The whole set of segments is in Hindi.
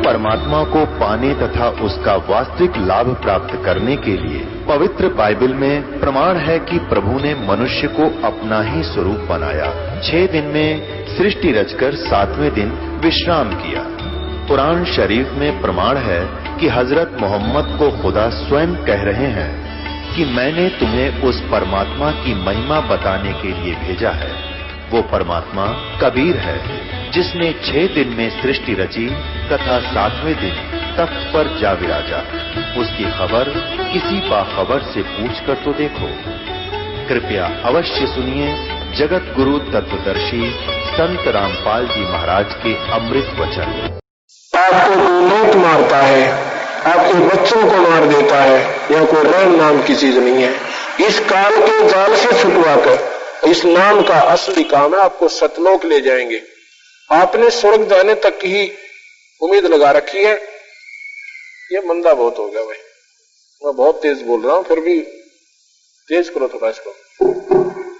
परमात्मा को पाने तथा उसका वास्तविक लाभ प्राप्त करने के लिए पवित्र बाइबल में प्रमाण है कि प्रभु ने मनुष्य को अपना ही स्वरूप बनाया। 6 दिन में सृष्टि रचकर 7वें दिन विश्राम किया। कुरान शरीफ में प्रमाण है कि हजरत मोहम्मद को खुदा स्वयं कह रहे हैं कि मैंने तुम्हें उस परमात्मा की महिमा बताने के लिए भेजा है। वो परमात्मा कबीर है जिसने 6 दिन में सृष्टि रची तथा 7वें दिन तख्त पर जा विराजा। उसकी खबर किसी बाखबर से पूछकर तो देखो। कृपया अवश्य सुनिए जगत गुरु तत्वदर्शी संत रामपाल जी महाराज के अमृत वचन। आपको कोई लौट मारता है, आपके बच्चों को मार देता है, यह कोई रहम नाम की चीज नहीं है। इस काल के जाल से छुटवाकर इस नाम का असली काम है, आपको सतलोक ले जाएंगे। आपने स्वर्ग जाने तक की ही उम्मीद लगा रखी है। ये मंदा बहुत हो गया भाई, मैं बहुत तेज बोल रहा हूं, फिर भी तेज करो थोड़ा इसको।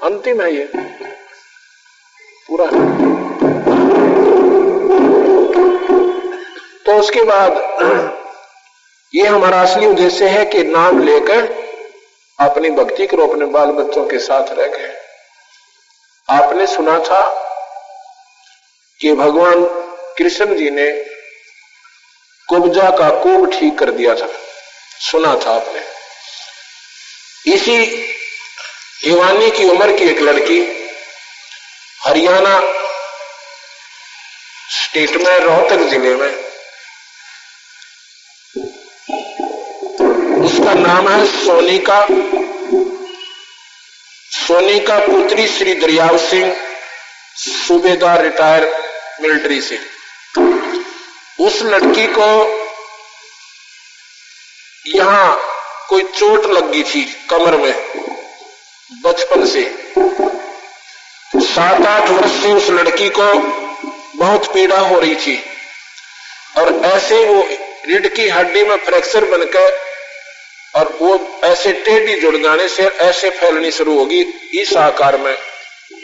अंतिम है ये पूरा। तो उसके बाद ये हमारा असली उद्देश्य है कि नाम लेकर अपनी भक्ति करो, अपने बाल बच्चों के साथ रह गए। आपने सुना था कि भगवान कृष्ण जी ने कुब्जा का कुब ठीक कर दिया था, सुना था आपने। इसी ईवानी की उम्र की एक लड़की हरियाणा स्टेट में रोहतक जिले में, उसका नाम है सोनिका। सोनिका पुत्री श्री दरियाव सिंह, सूबेदार रिटायर मिलिट्री से। उस लड़की को यहां कोई चोट लग गई थी कमर में बचपन से। 7-8 वर्ष से उस लड़की को बहुत पीड़ा हो रही थी और ऐसे वो रीढ़ की हड्डी में फ्रैक्चर बनकर और वो ऐसे टेढ़ी जुड़ जाने से ऐसे फैलनी शुरू होगी। इस आकार में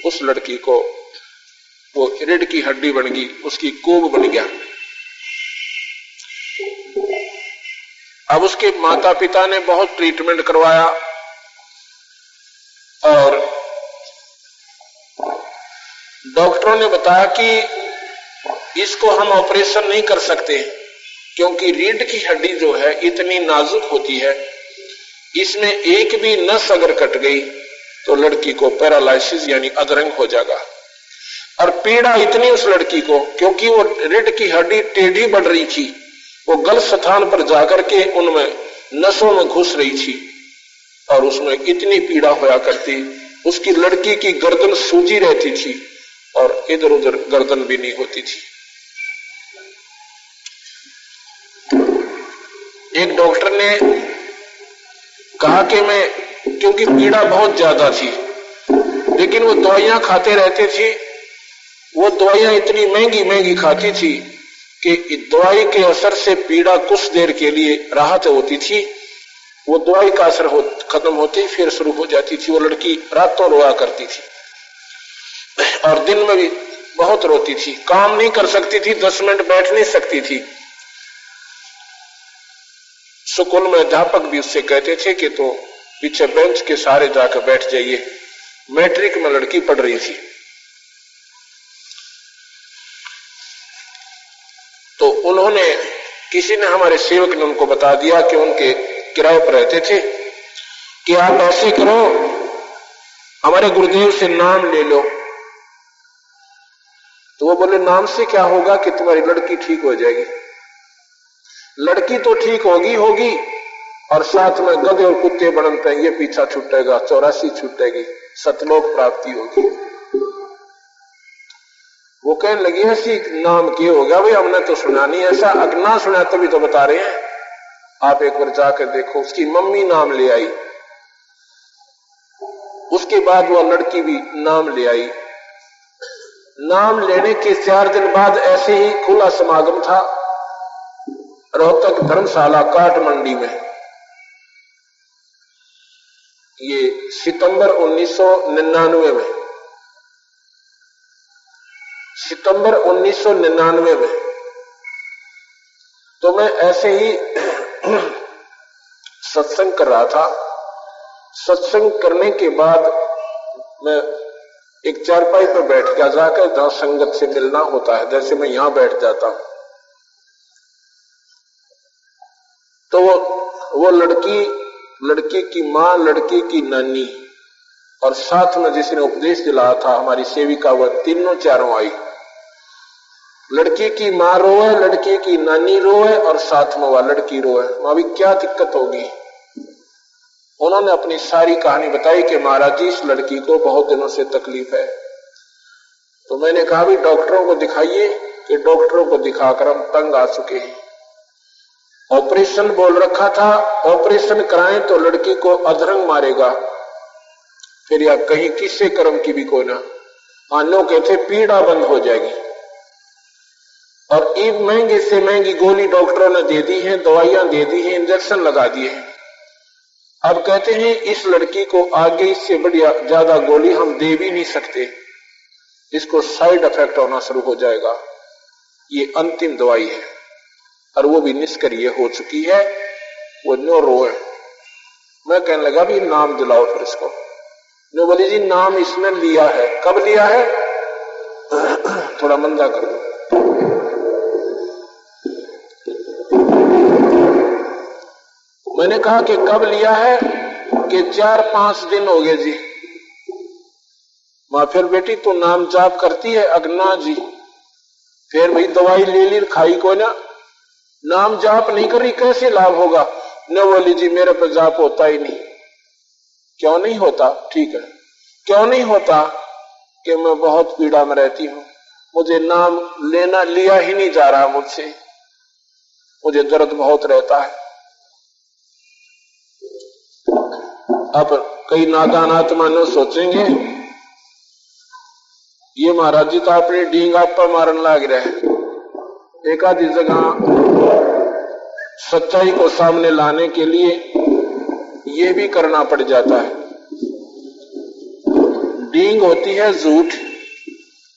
उस लड़की को वो रीढ़ की हड्डी बन गई, उसकी कोब बन गया। अब उसके माता पिता ने बहुत ट्रीटमेंट करवाया और डॉक्टरों ने बताया कि इसको हम ऑपरेशन नहीं कर सकते क्योंकि रीढ़ की हड्डी जो है इतनी नाजुक होती है, इसमें एक भी नस अगर कट गई तो लड़की को पैरालाइसिस यानी अधरंग हो जाएगा। और पीड़ा इतनी उस लड़की को, क्योंकि वो रीढ़ की हड्डी टेढ़ी बढ़ रही थी, वो गलत स्थान पर जाकर के उनमें नसों में घुस रही थी और उसमें इतनी पीड़ा होया करती। उसकी लड़की की गर्दन सूजी रहती थी और इधर उधर गर्दन भी नहीं होती थी। एक डॉक्टर ने कहा कि मैं, क्योंकि पीड़ा बहुत ज्यादा थी, लेकिन वो दवाइयां खाते रहते थे। वो दवाइयां इतनी महंगी महंगी खाती थी कि दवाई के असर से पीड़ा कुछ देर के लिए राहत होती थी, वो दवाई का असर खत्म होती फिर शुरू हो जाती थी। वो लड़की रातों रोया करती थी और दिन में भी बहुत रोती थी, काम नहीं कर सकती थी, 10 मिनट बैठ नहीं सकती थी। स्कूल में अध्यापक भी उससे कहते थे कि तो पीछे बेंच के सहारे जाकर बैठ जाइए। मैट्रिक में लड़की पढ़ रही थी। तो उन्होंने, किसी ने, हमारे सेवक ने उनको बता दिया कि उनके किराए पर रहते थे कि आप ऐसे करो, हमारे गुरुदेव से नाम ले लो। तो वो बोले नाम से क्या होगा कि तुम्हारी लड़की ठीक हो जाएगी। लड़की तो ठीक होगी और साथ में गधे और कुत्ते बनते हैं, ये पीछा छूटेगा, 84 छूटेगी, सतलोक प्राप्ति होगी। वो कहने लगी ऐसी नाम क्यों हो गया भाई, हमने तो सुना नहीं ऐसा। अगर ना सुना तभी तो बता रहे हैं, आप एक बार जाकर देखो। उसकी मम्मी नाम ले आई, उसके बाद वह लड़की भी नाम ले आई। नाम लेने के 4 दिन बाद ऐसे ही खुला समागम था रोहतक धर्मशाला काट मंडी में। ये सितंबर 1999 में, सितंबर 1999 में तो मैं ऐसे ही सत्संग कर रहा था। सत्संग करने के बाद मैं एक चारपाई पर बैठ गया, जाकर जहां संगत से मिलना होता है, जैसे मैं यहां बैठ जाता हूं। तो वो लड़की की मां, लड़की की नानी और साथ में जिसने उपदेश दिलाया था हमारी सेविका, वह तीनों चारों आई। लड़की की मां रोए, लड़की की नानी रोए और साथ में वह लड़की रोए। अभी क्या दिक्कत होगी? उन्होंने अपनी सारी कहानी बताई कि महाराज जी इस लड़की को बहुत दिनों से तकलीफ है। तो मैंने कहा भी डॉक्टरों को दिखाइए, कि डॉक्टरों को दिखाकर हम तंग आ चुके हैं। ऑपरेशन बोल रखा था, ऑपरेशन कराएं तो लड़की को अधरंग मारेगा, फिर या कहीं किससे कर्म की भी कोई ना आनो कहते पीड़ा बंद हो जाएगी। और एक महंगे से महंगी गोली डॉक्टरों ने दे दी है, दवाइयां दे दी है, इंजेक्शन लगा दिए हैं। अब कहते हैं इस लड़की को आगे इससे बढ़िया ज्यादा गोली हम दे भी नहीं सकते, इसको साइड इफेक्ट होना शुरू हो जाएगा। ये अंतिम दवाई है और वो भी निष्क्रिय हो चुकी है, वो नो रोए। मैं कहने लगा भी नाम दिलाओ फिर इसको। नो बोली जी नाम इसने लिया है। कब लिया है? थोड़ा मंदा करो। मैंने कहा कि कब लिया है? कि 4-5 दिन हो गए जी। मां फिर बेटी तू नाम जाप करती है? अगना जी। फिर भाई दवाई ले ली खाई को ना, नाम जाप नहीं कर रही कैसे लाभ होगा? न बोली जी मेरे पर जाप होता ही नहीं। क्यों नहीं होता? ठीक है, क्यों नहीं होता? कि मैं बहुत पीड़ा में रहती हूं, मुझे नाम लेना लिया ही नहीं जा रहा मुझसे, मुझे दर्द बहुत रहता है। अब कई नादान आत्मा ने सोचेंगे ये महाराज जी तो अपनी डींग आप पर मारन लाग रहे हैं। एक आधी जगह सच्चाई को सामने लाने के लिए ये भी करना पड़ जाता है। डींग होती है झूठ,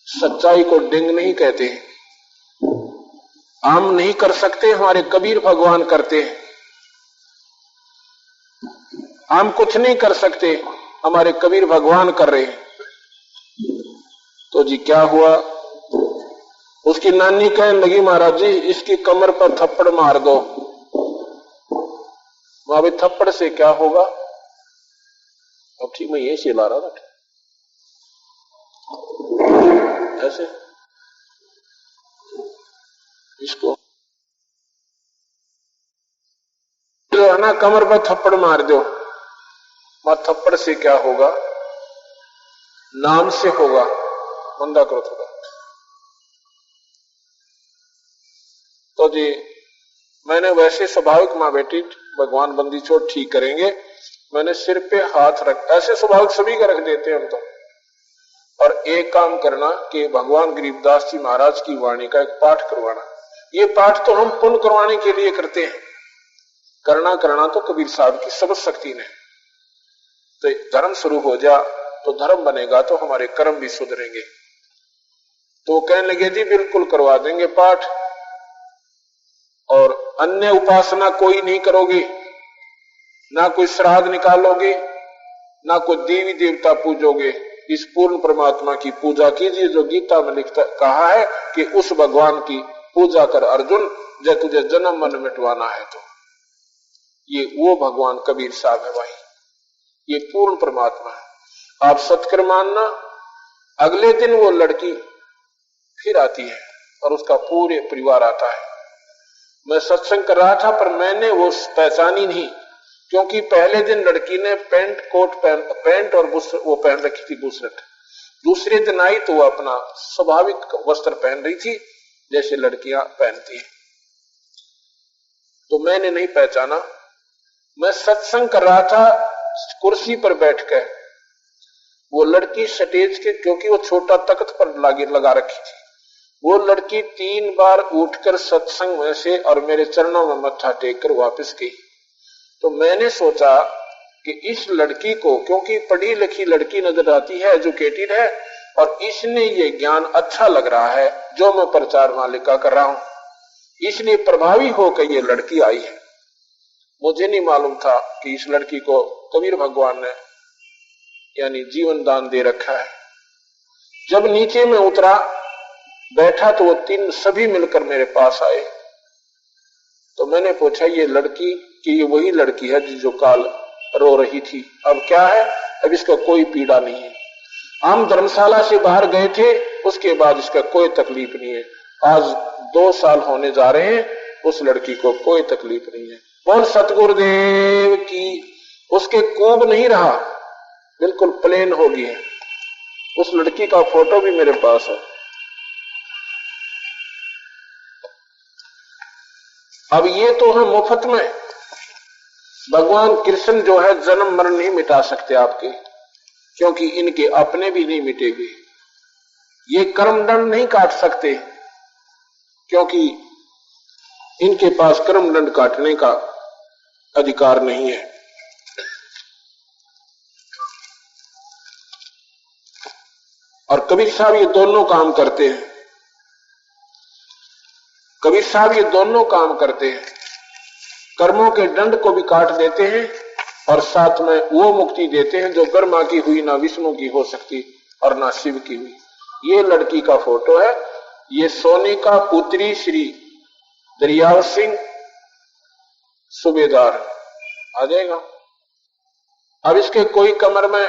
सच्चाई को डिंग नहीं कहते। हम नहीं कर सकते, हमारे कबीर भगवान करते हैं। हम कुछ नहीं कर सकते, हमारे कबीर भगवान कर रहे हैं। तो जी क्या हुआ? उसकी नानी कहने लगी महाराज जी इसकी कमर पर थप्पड़ मार दो। वहां थप्पड़ से क्या होगा? अब ठीक मैं ये चिल्ला रहा था ऐसे इसको जो है ना कमर पर थप्पड़ मार दो। वहां थप्पड़ से क्या होगा? नाम से होगा। मंदा करो थोड़ा। तो जी मैंने वैसे स्वाभाविक मां बेटी भगवान बंदी चोट ठीक करेंगे, मैंने सिर पे हाथ रख, ऐसे स्वाभाविक सभी का रख देते हैं हम तो। और एक काम करना कि भगवान गरीबदास जी महाराज की वाणी का एक पाठ करवाना। ये पाठ तो हम पुण्य करवाने के लिए करते हैं, करना तो कबीर साहब की सबक शक्ति ने। तो धर्म शुरू हो जा तो धर्म बनेगा तो हमारे कर्म भी सुधरेंगे। तो कहने लगे जी बिल्कुल करवा देंगे पाठ, और अन्य उपासना कोई नहीं करोगे, ना कोई श्राद्ध निकालोगे, ना कोई देवी देवता पूजोगे। इस पूर्ण परमात्मा की पूजा कीजिए जो गीता में लिखता कहा है कि उस भगवान की पूजा कर अर्जुन, जब तुझे जन्म मन मिटवाना है। तो ये वो भगवान कबीर साहब है भाई, ये पूर्ण परमात्मा है। आप सत्कर मानना। अगले दिन वो लड़की फिर आती है और उसका पूरे परिवार आता है। मैं सत्संग कर रहा था पर मैंने वो पहचानी नहीं, क्योंकि पहले दिन लड़की ने पैंट और वो पहन रखी थी बुशर्ट। दूसरे दिन आई तो वो अपना स्वाभाविक वस्त्र पहन रही थी जैसे लड़कियां पहनती हैं। तो मैंने नहीं पहचाना। मैं सत्संग कर रहा था कुर्सी पर बैठकर, वो लड़की स्टेज के, क्योंकि वो छोटा तख्त पर लगा रखी थी, वो लड़की 3 बार उठकर सत्संग में से और मेरे चरणों में मत्था टेक कर वापस गई। तो मैंने सोचा कि इस लड़की को, क्योंकि पढ़ी लिखी लड़की नजर आती है, एजुकेटेड है, और इसने ये ज्ञान अच्छा लग रहा है जो मैं प्रचार मालिका कर रहा हूं, इसलिए प्रभावी होकर ये लड़की आई है। मुझे नहीं मालूम था कि इस लड़की को कबीर भगवान ने यानी जीवन दान दे रखा है। जब नीचे में उतरा बैठा तो वो तीन सभी मिलकर मेरे पास आए। तो मैंने पूछा ये लड़की कि ये वही लड़की है जो काल रो रही थी, अब क्या है? अब इसका कोई पीड़ा नहीं है। हम धर्मशाला से बाहर गए थे, उसके बाद इसका कोई तकलीफ नहीं है। आज 2 साल होने जा रहे हैं, उस लड़की को कोई तकलीफ नहीं है। बोल सतगुरुदेव की। उसके कोब नहीं रहा, बिल्कुल प्लेन हो गई है। उस लड़की का फोटो भी मेरे पास है। अब ये तो है मुफ्त में। भगवान कृष्ण जो है जन्म मरण नहीं मिटा सकते आपके, क्योंकि इनके अपने भी नहीं मिटेंगे। ये कर्मदंड नहीं काट सकते, क्योंकि इनके पास कर्मदंड काटने का अधिकार नहीं है। और कबीर साहब ये दोनों काम करते हैं। कबीर साहब ये दोनों काम करते हैं, कर्मों के दंड को भी काट देते हैं और साथ में वो मुक्ति देते हैं जो ब्रह्मा की हुई, ना विष्णु की हो सकती और ना शिव की हुई। ये लड़की का फोटो है। ये सोने का पुत्री श्री दरियाव सिंह सूबेदार आ जाएगा। अब इसके कोई कमर में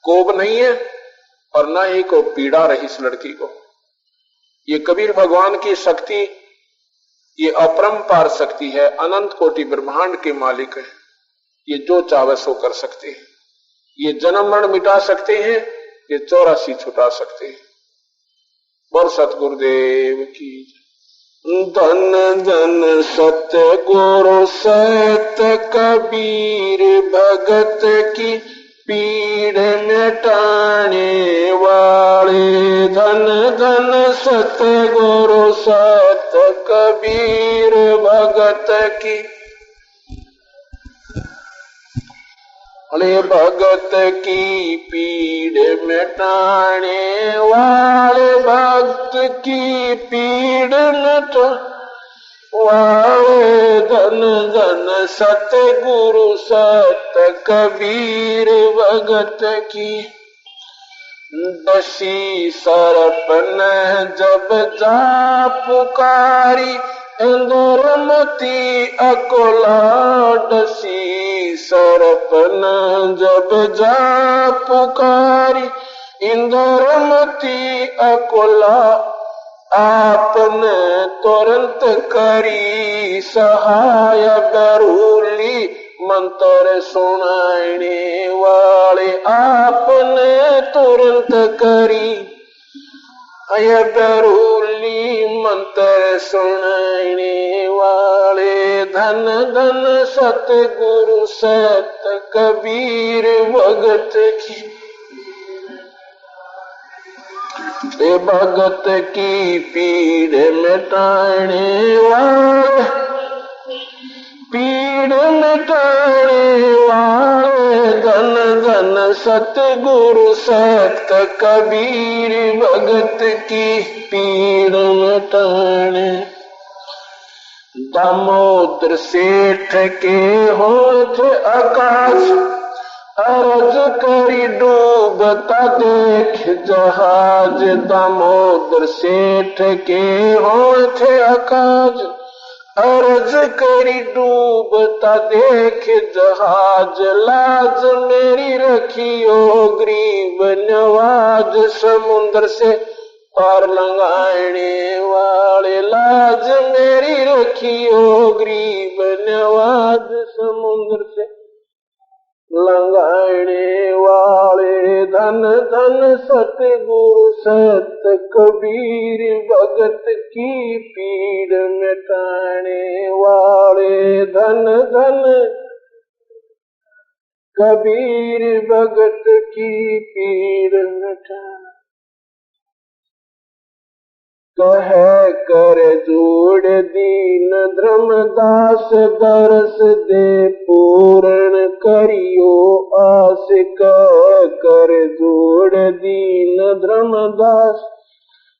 कोब नहीं है और ना ही को पीड़ा रही इस लड़की को। ये कबीर भगवान की शक्ति, ये अपरंपार शक्ति है, अनंत कोटि ब्रह्मांड के मालिक है। ये जो चाहे सो कर सकते हैं। ये जन्म मरण मिटा सकते हैं, ये 84 छुटा सकते हैं। बोल सतगुरुदेव की। धन धन सतगुरु सत कबीर भगत की पीड़ मिटाने वाले। धन धन सतगुरु सत कबीर भगत की, अरे भगत की पीड़ मिटाने वाले। भक्त की पीड़ मिटाने वाले। धन धन सतगुरु सत कबीर भगत की। दसी सरपन जब जा पुकारी, इंद्रमती अकोला। दसी सरपन जब जा पुकारी, इंद्रमती अकोला। आपने तुरंत करी सहाय बरूली, मंत्र सुनाने वाले। आपने तुरंत करी अय बरूली, मंत्र सुनाने वाले। धन धन सतगुरु सत कबीर भगत की। भगत की पीड़ मिटाने वाले। पीड़ मिटाने वाले। धन धन सतगुरु सत कबीर भगत की पीड़ मिटाने। दामोदर सेठ के होठ आकाश, अरज करी डूबता देख जहाज। दामोदर सेठ के होठ आकाश, अरज करी डूबता देख जहाज। लाज मेरी रखियो गरीब नवाज, समुद्र से पार लंघाने वाले। लाज मेरी रखियो गरीब नवाज, समुद्र से लंघाने वाले। धन धन सतगुरु सत कबीर भगत की पीड़ मिटाने वाले। धन धन कबीर भगत की पीड़ मिटाने। कह कर जोड़ दीन धर्मदास, दरस दे पूर्ण करियो आस। कह कर जोड़ दीन धर्मदास,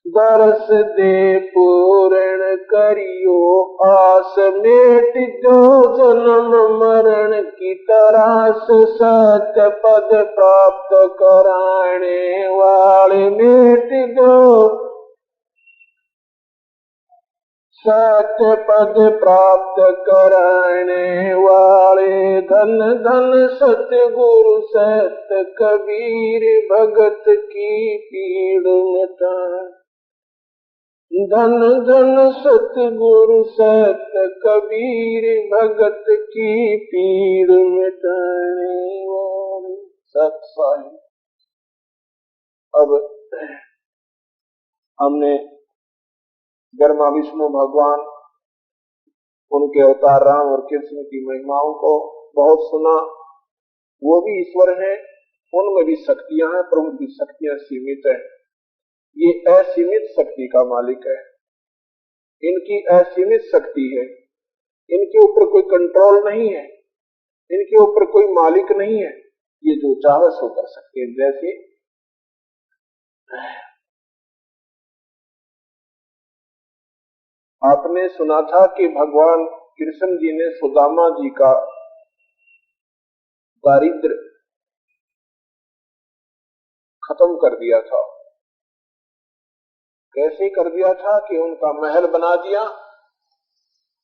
दरस दे पूर्ण करियो आस, मेट जो जन्म मरण की तरास, सत्य पद प्राप्त कराने वाले, मेट जो सत्य पद प्राप्त कराने वाले, धन धन सतगुरु सत्य कबीर भगत की पीड़ मिटाए। धन धन सतगुरु सत्य कबीर भगत की पीड़ मिटाने वाले। सत्संग। अब हमने ब्रह्मा विष्णु भगवान, उनके अवतार राम और कृष्ण की महिमाओं को बहुत सुना। वो भी ईश्वर हैं, उनमें भी शक्तियां हैं, पर उनकी शक्तियां सीमित है। ये असीमित शक्ति का मालिक है, इनकी असीमित शक्ति है, इनके ऊपर कोई कंट्रोल नहीं है, इनके ऊपर कोई मालिक नहीं है। ये जो चाहे सो कर सकते हैं। जैसे आपने सुना था कि भगवान कृष्ण जी ने सुदामा जी का दारिद्र खत्म कर दिया था। कैसे कर दिया था कि उनका महल बना दिया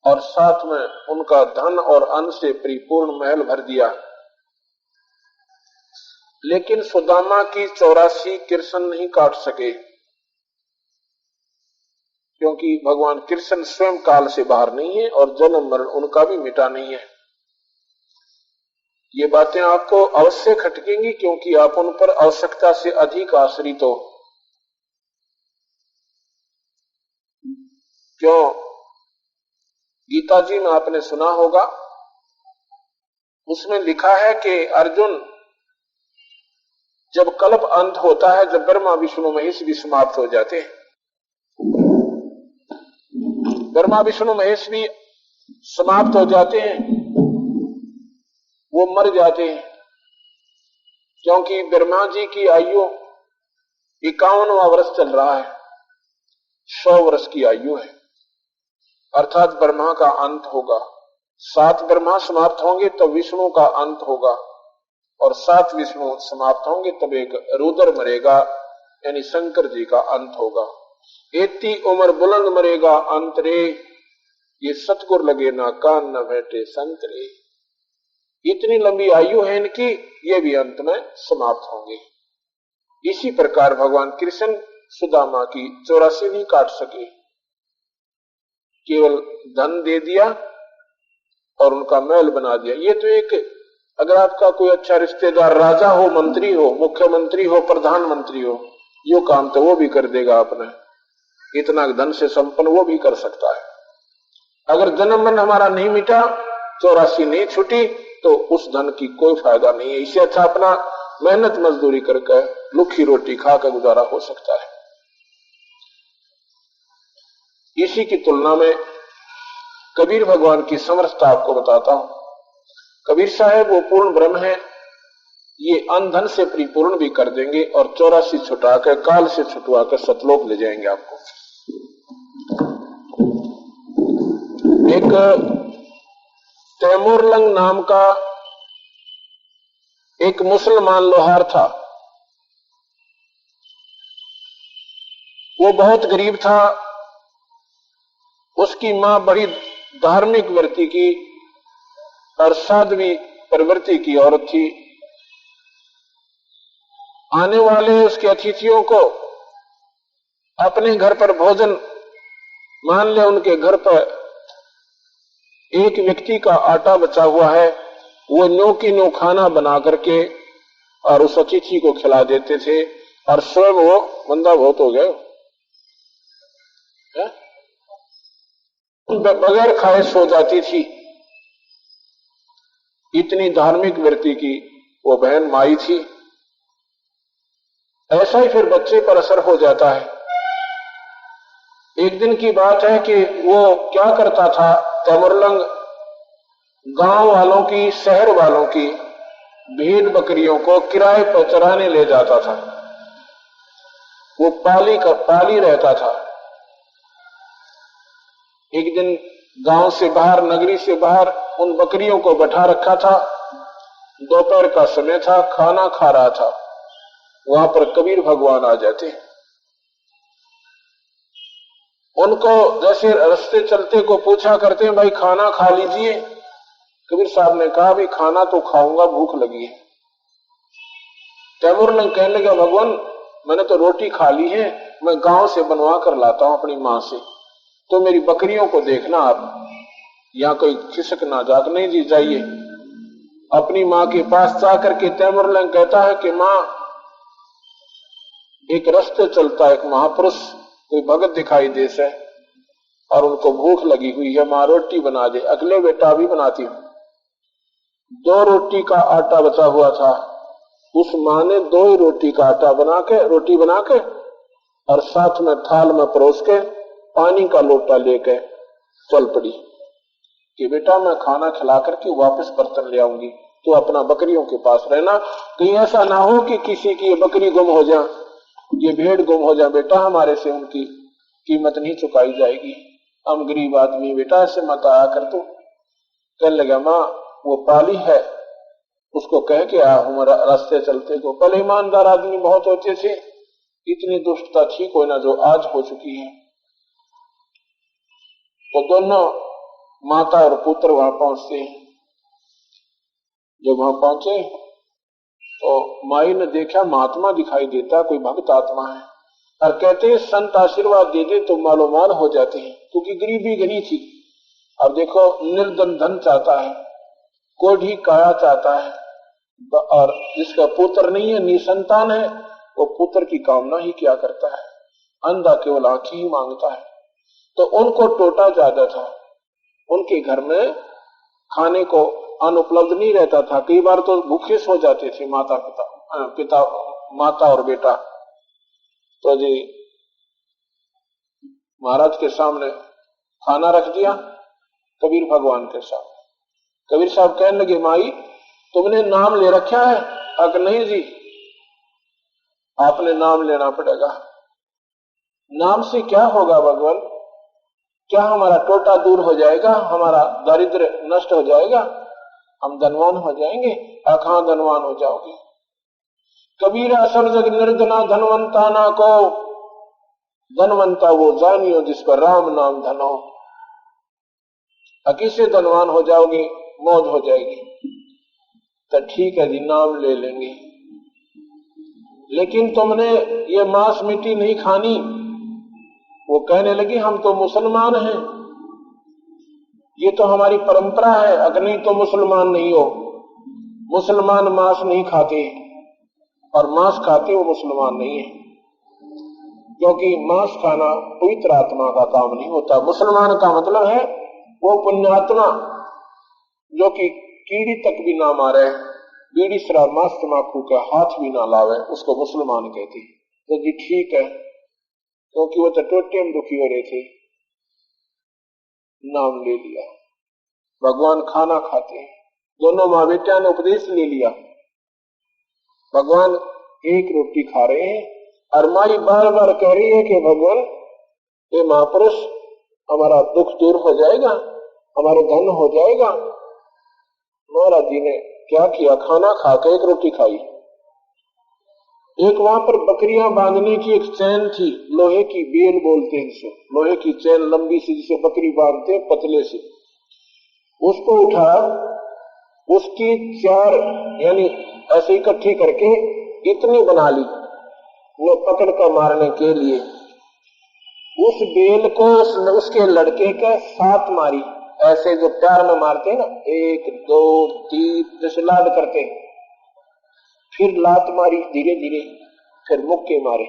और साथ में उनका धन और अन्न से परिपूर्ण महल भर दिया। लेकिन सुदामा की 84 कृष्ण नहीं काट सके, क्योंकि भगवान कृष्ण स्वयं काल से बाहर नहीं है और जन्म मरण उनका भी मिटा नहीं है। ये बातें आपको अवश्य खटकेंगी, क्योंकि आप उन पर आवश्यकता से अधिक आश्रित हो। क्यों? गीता जी में आपने सुना होगा, उसमें लिखा है कि अर्जुन, जब कल्प अंत होता है, जब ब्रह्मा विष्णु महेश भी समाप्त हो जाते हैं, ब्रह्मा विष्णु महेश भी समाप्त हो जाते हैं, वो मर जाते हैं, क्योंकि ब्रह्मा जी की आयु 51वां वर्ष चल रहा है, 100 वर्ष की आयु है, अर्थात ब्रह्मा का अंत होगा। 7 ब्रह्मा समाप्त होंगे तब विष्णु का अंत होगा, और 7 विष्णु समाप्त होंगे तब एक रुद्र मरेगा, यानी शंकर जी का अंत होगा। एती उम्र बुलंद मरेगा अंतरे, ये सतगुर लगे ना कान न बैठे संतरे। इतनी लंबी आयु है इनकी, ये भी अंत में समाप्त होंगे। इसी प्रकार भगवान कृष्ण सुदामा की 84 नहीं काट सके, केवल धन दे दिया और उनका महल बना दिया। ये तो एक, अगर आपका कोई अच्छा रिश्तेदार राजा हो, मंत्री हो, मुख्यमंत्री हो, प्रधानमंत्री हो, यो काम तो वो भी कर देगा अपने, इतना धन से संपन्न वो भी कर सकता है। अगर जन्म मन हमारा नहीं मिटा, 84 नहीं छूटी, तो उस धन की कोई फायदा नहीं है। इससे अच्छा अपना मेहनत मजदूरी करके लुखी रोटी खाकर गुजारा हो सकता है। इसी की तुलना में कबीर भगवान की समर्थता आपको बताता हूं। कबीर साहब वो पूर्ण ब्रह्म है, ये अनधन से परिपूर्ण भी कर देंगे और 84 छुटाकर, काल से छुटवाकर सतलोक ले जाएंगे आपको। एक तैमूरलंग नाम का एक मुसलमान लोहार था। वो बहुत गरीब था। उसकी मां बड़ी धार्मिक वृत्ति की और साध्वी प्रवृत्ति की औरत थी। आने वाले उसके अतिथियों को अपने घर पर भोजन, मान ले उनके घर पर एक व्यक्ति का आटा बचा हुआ है, वो नो की नो खाना बना करके और उस अतिथि को खिला देते थे, और स्वयं वो बंदा बहुत हो गया, बगैर खाए सो जाती थी। इतनी धार्मिक वृत्ति की वो बहन माई थी। ऐसा ही फिर बच्चे पर असर हो जाता है। एक दिन की बात है कि वो क्या करता था, तैमूरलंग गांव वालों की, शहर वालों की भेड़ बकरियों को किराए पर चराने ले जाता था। वो पाली रहता था। एक दिन गांव से बाहर, नगरी से बाहर उन बकरियों को बैठा रखा था। दोपहर का समय था, खाना खा रहा था। वहां पर कबीर भगवान आ जाते। उनको जैसे रास्ते चलते को पूछा करते हैं, भाई खाना खा लीजिए। कबीर साहब ने कहा, भी खाना तो खाऊंगा, भूख लगी है। तैमूर ने कहने लगा, भगवान मैंने तो रोटी खा ली है, मैं गांव से बनवा कर लाता हूं अपनी मां से, तो मेरी बकरियों को देखना आप, यहां कोई खिसक ना जाग। नहीं जी, जाइए। अपनी मां के पास जाकर के तैमूर ने कहता है कि मां, एक रास्ते चलता एक महापुरुष, कोई भगत दिखाई दे से, और उनको भूख लगी हुई है, मां रोटी बना दे। अगले बेटा भी बनाती हूं। 2 रोटी का आटा बचा हुआ था। उस मां ने 2 ही रोटी का आटा रोटी बना के और साथ में थाल में परोस के पानी का लोटा लेके चल पड़ी कि बेटा मैं खाना खिला करके वापस बर्तन ले आऊंगी, तो अपना बकरियों के पास रहना, कहीं ऐसा ना हो कि किसी की बकरी गुम हो जाए, ये भेड़ गुम हो जाए, बेटा हमारे से उनकी कीमत नहीं चुकाई जाएगी, हम गरीब आदमी, बेटा ऐसे मत आया कर। तो कहने लगा, मां वो पाली है, उसको कह के आ हमारा रास्ते चलते को। पहले ईमानदार आदमी बहुत होते थे, इतनी दुष्टता थी कोई ना जो आज हो चुकी है। तो दोनों माता और पुत्र वहां पहुंचते हैं। जब वहां पहुंचे तो माई ने देखा महात्मा दिखाई देता, कोई भक्त आत्मा है, और कहते हैं संत आशीर्वाद दे दे तो मालो माल हो जाते हैं, क्योंकि गरीबी घनी थी। अब देखो, निर्धन धन चाहता है, कोढ़ी काया चाहता है, और जिसका पुत्र नहीं है, निसंतान है, वो पुत्र की कामना ही क्या करता है, अंधा केवल आंखें ही मांगता है। तो उनको टोटा ज्यादा था, उनके घर में खाने को अन्न उपलब्ध नहीं रहता था, कई बार तो भूखे सो जाते थे माता और बेटा। तो जी महाराज के सामने खाना रख दिया, कबीर भगवान के सामने। कबीर साहब कहने लगे, माई तुमने नाम ले रखा है? अगर नहीं जी, आपने नाम लेना पड़ेगा। नाम से क्या होगा भगवान? क्या हमारा टोटा दूर हो जाएगा, हमारा दारिद्र्य नष्ट हो जाएगा, हम धनवान हो जाएंगे? कहां धनवान हो जाओगे? कबीरा सब जग निर्धना धनवंता ना को, धनवंता वो जानियो जिस पर राम नाम धनो। किससे धनवान हो जाओगे? मौज हो जाएगी। तो ठीक है जी, नाम ले लेंगे, लेकिन तुमने ये मांस मिट्टी नहीं खानी। वो कहने लगी, हम तो मुसलमान हैं, ये तो हमारी परंपरा है, अगर नहीं तो मुसलमान नहीं हो। मुसलमान मांस नहीं खाते, और मांस खाते वो मुसलमान नहीं है, क्योंकि मांस खाना पवित्र आत्मा का काम नहीं होता। मुसलमान का मतलब है वो पुण्यात्मा जो कि कीड़ी तक भी ना मारे, बीड़ी शराब मांस तमाकू का हाथ भी ना लावे, उसको मुसलमान कहते। तो जी ठीक है, क्योंकि वो तो टोटे में दुखी हो रहे थे, नाम ले लिया। भगवान खाना खाते हैं, दोनों माँ बेटिया ने उपदेश ले लिया। भगवान एक रोटी खा रहे हैं, और माई बार बार कह रही है कि भगवान ये महापुरुष हमारा दुख दूर हो जाएगा, हमारे धन हो जाएगा। महाराज जी ने क्या किया, खाना खा के एक रोटी खाई। एक वहां पर बकरियां बांधने की एक चैन थी, लोहे की बेल बोलते हैं जिसे, लोहे की चैन लंबी सी जिसे बकरी बांधते हैं पतले से, उसको उठा, उसकी 4 यानी ऐसे इकट्ठी करके इतनी बना ली वो पकड़ कर मारने के लिए। उस बेल को उसके लड़के के 7 मारी, ऐसे जो प्यार में मारते हैं ना, 1 2 3 जैसे लाड करते। फिर लात मारी धीरे धीरे, फिर मुक्के मारे।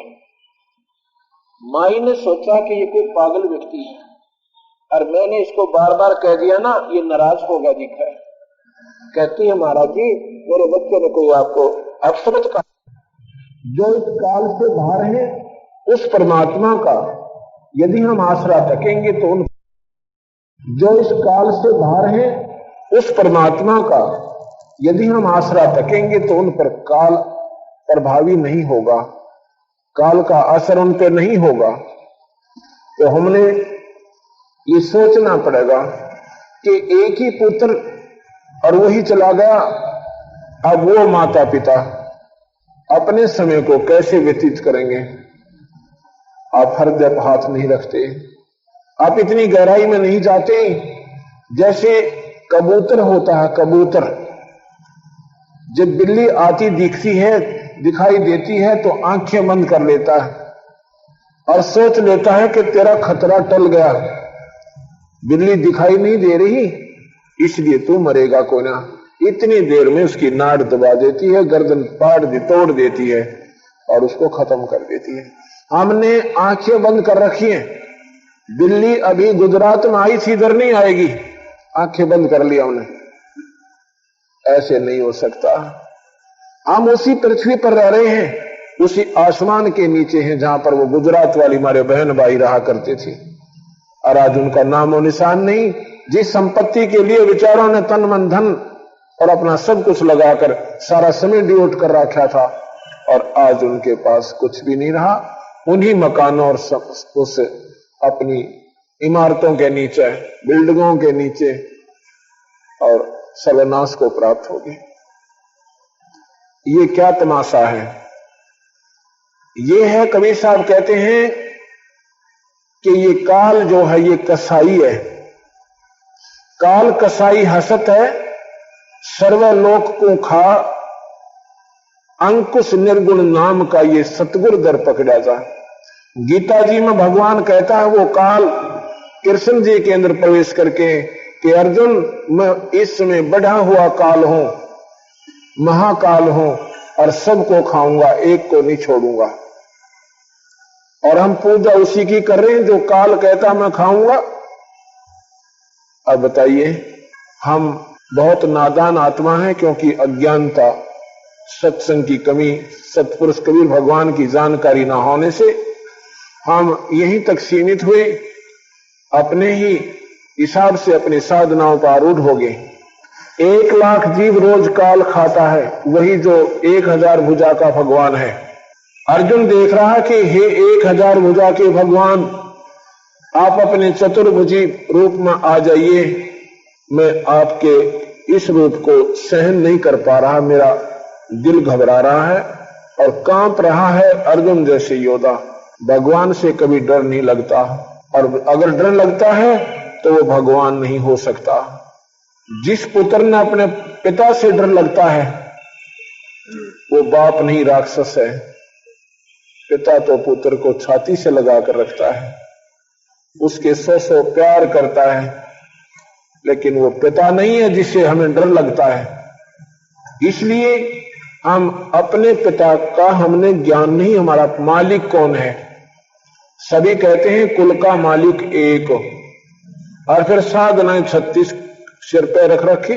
माई ने सोचा कि ये कोई पागल व्यक्ति है, और मैंने इसको बार बार कह दिया ना, ये नाराज होगा दिखा है। कहती है, महाराज जी मेरे बच्चे ने कोई आपको अपशब्द कहा, जो इस काल से बाहर है उस परमात्मा का यदि हम आसरा तकेंगे तो उन, जो इस काल से बाहर है उस परमात्मा का यदि हम आसरा तकेंगे तो उन पर काल प्रभावी नहीं होगा। काल का असर उन पे नहीं होगा, तो हमने ये सोचना पड़ेगा कि एक ही पुत्र और वही चला गया, अब वो माता पिता अपने समय को कैसे व्यतीत करेंगे। आप हृदय पर हाथ नहीं रखते, आप इतनी गहराई में नहीं जाते। जैसे कबूतर होता है, कबूतर जब बिल्ली आती दिखती है, दिखाई देती है, तो आंखें बंद कर लेता है और सोच लेता है कि तेरा खतरा टल गया, बिल्ली दिखाई नहीं दे रही इसलिए तू मरेगा को ना। इतनी देर में उसकी नाड़ दबा देती है, गर्दन तोड़ देती है और उसको खत्म कर देती है। हमने आंखें बंद कर रखी हैं, बिल्ली अभी गुजरात में आई थी, इधर नहीं आएगी, आंखें बंद कर लिया हमने। ऐसे नहीं हो सकता। हम उसी पृथ्वी पर रह रहे हैं, उसी आसमान के नीचे हैं जहां पर वो गुजरात वाली हमारे बहन भाई रहा करते थे, और आज उनका नामो निशान नहीं। जिस संपत्ति के लिए विचारों ने तन मन धन और अपना सब कुछ लगाकर सारा समय डिवोट कर रखा था, और आज उनके पास कुछ भी नहीं रहा। उन्हीं मकानों और उस अपनी इमारतों के नीचे, बिल्डिंगों के नीचे और सर्वनाश को प्राप्त हो गए। ये क्या तमाशा है? ये है, कबीर साहब कहते हैं कि ये काल जो है ये कसाई है। काल कसाई हसत है, सर्वलोक को खा, अंकुश निर्गुण नाम का ये सतगुर दर पकड़ा जा। गीता जी में भगवान कहता है वो काल कृष्ण जी के अंदर प्रवेश करके कि अर्जुन, मैं इस समय बढ़ा हुआ काल हूं, महाकाल हूं, और सबको खाऊंगा, एक को नहीं छोड़ूंगा। और हम पूजा उसी की कर रहे हैं जो काल कहता मैं खाऊंगा। अब बताइए, हम बहुत नादान आत्मा हैं, क्योंकि अज्ञानता, सत्संग की कमी, सत्पुरुष कबीर भगवान की जानकारी ना होने से हम यहीं तक सीमित हुए, अपने ही हिसाब से अपनी साधनाओं पर आरूढ़ हो गए। 1 लाख जीव रोज काल खाता है, वही जो 1000 भुजा का भगवान है। अर्जुन देख रहा कि हे 1000 भुजा के भगवान, आप अपने चतुर्भुजी रूप में आ जाइए, मैं आपके इस रूप को सहन नहीं कर पा रहा, मेरा दिल घबरा रहा है और कांप रहा है। अर्जुन जैसे योद्धा, भगवान से कभी डर नहीं लगता, और अगर डर लगता है तो वो भगवान नहीं हो सकता। जिस पुत्र ने अपने पिता से डर लगता है वो बाप नहीं, राक्षस है। पिता तो पुत्र को छाती से लगाकर रखता है, उसके 100 प्यार करता है, लेकिन वो पिता नहीं है जिसे हमें डर लगता है। इसलिए हम अपने पिता का हमने ज्ञान नहीं, हमारा मालिक कौन है। सभी कहते हैं कुल का मालिक एक, और फिर साधनाएं 36 सिर पे रख रखी।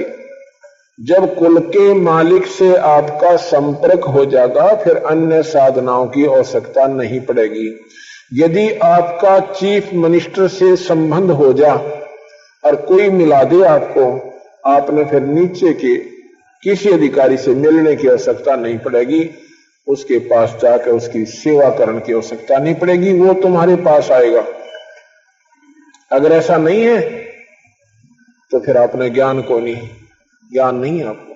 जब कुल के मालिक से आपका संपर्क हो जाएगा, फिर अन्य साधनाओं की आवश्यकता नहीं पड़ेगी। यदि आपका चीफ मिनिस्टर से संबंध हो जा और कोई मिला दे आपको, आपने फिर नीचे के किसी अधिकारी से मिलने की आवश्यकता नहीं पड़ेगी, उसके पास जाकर उसकी सेवा करने की आवश्यकता नहीं पड़ेगी, वो तुम्हारे पास आएगा। अगर ऐसा नहीं है तो फिर आपने ज्ञान को नहीं, ज्ञान नहीं है आपको।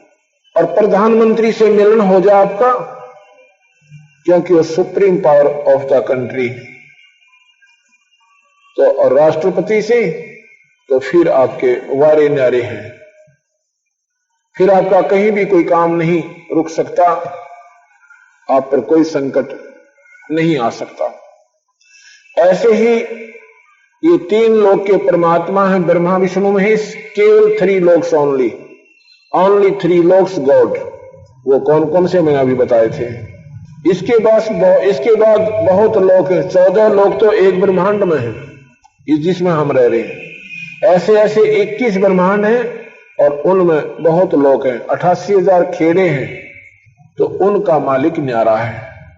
और प्रधानमंत्री से मिलन हो जाए आपका, क्योंकि वो supreme power of the country, तो और राष्ट्रपति से तो फिर आपके वारे न्यारे हैं, फिर आपका कहीं भी कोई काम नहीं रुक सकता, आप पर कोई संकट नहीं आ सकता। ऐसे ही ये 3 लोक के परमात्मा हैं, ब्रह्मा विष्णु महेश, केवल 3 लोक्स ओनली 3 लोक्स गॉड। वो कौन कौन से मैंने अभी बताए थे। इसके बाद बहुत लोक हैं, 14 लोक तो एक ब्रह्मांड में है, जिसमें हम रह रहे हैं। ऐसे 21 ब्रह्मांड हैं और उनमें बहुत लोक हैं, 88,000 खेड़े हैं, तो उनका मालिक न्यारा है।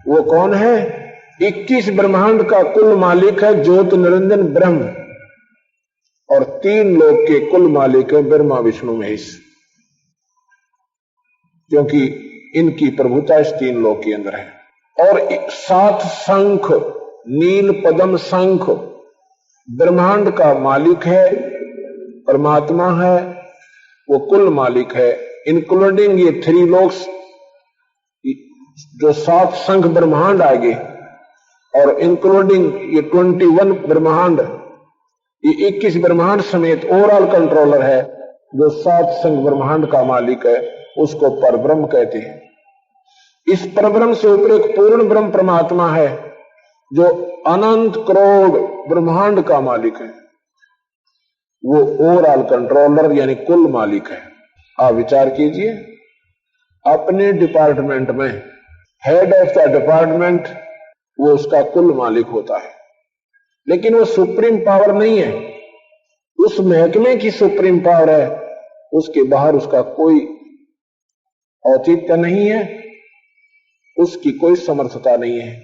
वो कौन है? 21 ब्रह्मांड का कुल मालिक है ज्योत निरंजन ब्रह्म, और 3 लोक के कुल मालिक है ब्रह्मा विष्णु महेश, क्योंकि इनकी प्रभुता इस 3 लोक के अंदर है। और 7 शंख, नील पद्म शंख ब्रह्मांड का मालिक है, परमात्मा है, वो कुल मालिक है, इंक्लूडिंग ये 3 लोक्स, जो 7 शंख ब्रह्मांड आगे, और इंक्लूडिंग ये 21 ब्रह्मांड, ये 21 ब्रह्मांड समेत ओवरऑल कंट्रोलर है। जो 7 शंख ब्रह्मांड का मालिक है उसको परब्रह्म कहते हैं। इस परब्रह्म से ऊपर एक पूर्ण ब्रह्म परमात्मा है जो अनंत करोड़ ब्रह्मांड का मालिक है, वो ओवरऑल कंट्रोलर यानी कुल मालिक है। आप विचार कीजिए, अपने डिपार्टमेंट में हेड ऑफ द डिपार्टमेंट वो उसका कुल मालिक होता है, लेकिन वो सुप्रीम पावर नहीं है, उस महकमे की सुप्रीम पावर है, उसके बाहर उसका कोई औचित्य नहीं है, उसकी कोई समर्थता नहीं है।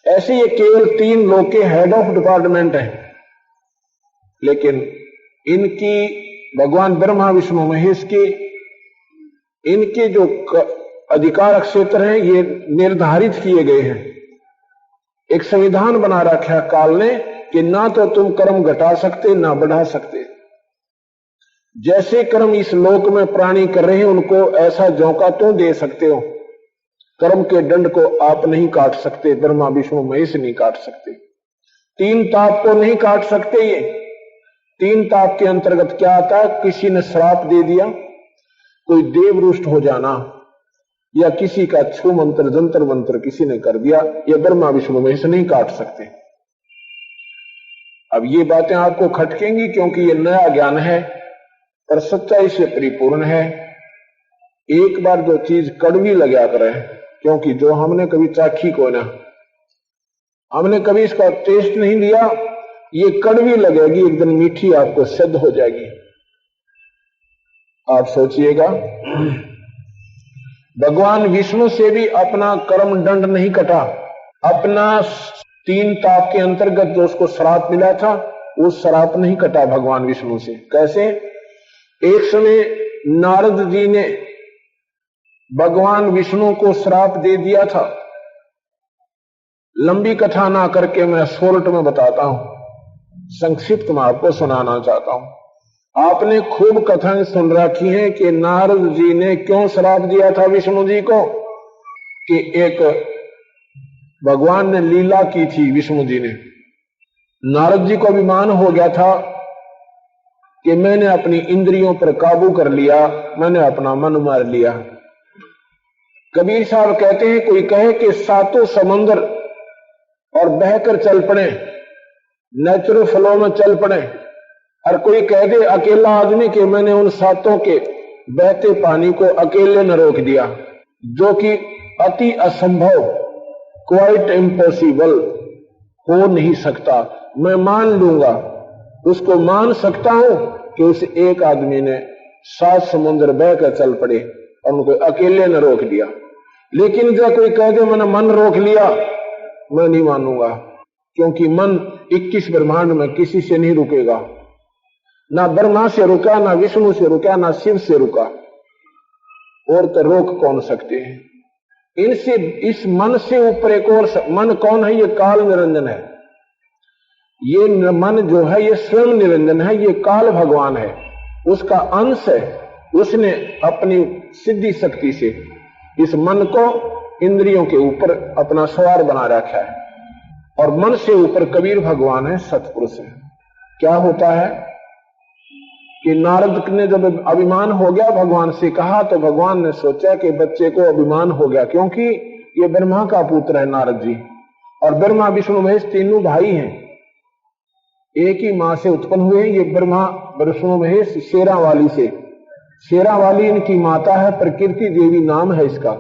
ऐसे ये केवल 3 लोग के हेड ऑफ डिपार्टमेंट हैं, लेकिन इनकी भगवान ब्रह्मा विष्णु महेश के इनके जो अधिकार क्षेत्र हैं ये निर्धारित किए गए हैं। एक संविधान बना रखा है काल ने कि ना तो तुम कर्म घटा सकते ना बढ़ा सकते। जैसे कर्म इस लोक में प्राणी कर रहे हैं उनको ऐसा झोंका तो दे सकते हो, कर्म के दंड को आप नहीं काट सकते, ब्रह्मा विष्णु महेश नहीं काट सकते। 3 ताप को नहीं काट सकते। ये 3 ताप के अंतर्गत क्या आता है? किसी ने श्राप दे दिया, कोई देवरुष्ट हो जाना, या किसी का छू मंत्र जंतर मंत्र किसी ने कर दिया, ये ब्रह्मा विष्णु महेश नहीं काट सकते। अब ये बातें आपको खटकेंगी क्योंकि ये नया ज्ञान है, पर सच्चाई से परिपूर्ण है। एक बार जो चीज कड़वी लगा करे, क्योंकि जो हमने कभी चाखी को ना, हमने कभी इसका टेस्ट नहीं लिया, ये कड़वी लगेगी, एक दिन मीठी आपको सिद्ध हो जाएगी। आप सोचिएगा, भगवान विष्णु से भी अपना कर्म दंड नहीं कटा, अपना 3 ताप के अंतर्गत जो उसको श्राप मिला था वो श्राप नहीं कटा भगवान विष्णु से। कैसे? एक समय नारद जी ने भगवान विष्णु को श्राप दे दिया था। लंबी कथा ना करके मैं शॉर्ट में बताता हूं, संक्षिप्त में आपको सुनाना चाहता हूं। आपने खूब कथाएं सुन रखी हैं कि नारद जी ने क्यों श्राप दिया था विष्णु जी को, कि एक भगवान ने लीला की थी। विष्णु जी ने, नारद जी को अभिमान हो गया था कि मैंने अपनी इंद्रियों पर काबू कर लिया, मैंने अपना मन मार लिया। कबीर साहब कहते हैं, कोई कहे कि 7 समंदर और बहकर चल पड़े, नेचुरल फ्लो में चल पड़े, और कोई कह दे अकेला आदमी कि मैंने उन 7 के बहते पानी को अकेले न रोक दिया, जो कि अति असंभव, क्वाइट इम्पॉसिबल, हो नहीं सकता। मैं मान लूंगा, उसको मान सकता हूं कि उस एक आदमी ने 7 समुद्र बहकर चल पड़े और उनको अकेले न रोक दिया। लेकिन जब कोई कह दे मैंने मन रोक लिया, मैं नहीं मानूंगा, क्योंकि मन 21 ब्रह्मांड में किसी से नहीं रुकेगा, ना ब्रह्मा से रुका, ना विष्णु से रुका, ना शिव से रुका, और तो रोक कौन सकते हैं इनसे? इस मन से ऊपर एक और मन कौन है? ये काल निरंजन है। ये मन जो है ये स्वयं निरंजन है, ये काल भगवान है, उसका अंश है। उसने अपनी सिद्धि शक्ति से इस मन को इंद्रियों के ऊपर अपना सवार बना रखा है, और मन से ऊपर कबीर भगवान है, सतपुरुष है। क्या होता है कि नारद ने जब अभिमान हो गया भगवान से कहा, तो भगवान ने सोचा कि बच्चे को अभिमान हो गया, क्योंकि ये ब्रह्मा का पुत्र है नारद जी, और ब्रह्मा विष्णु महेश तीनों भाई हैं, एक ही मां से उत्पन्न हुए। ये ब्रह्मा विष्णु महेश शेरावाली से, शेरावाली इनकी माता है, प्रकृति देवी नाम है इसका।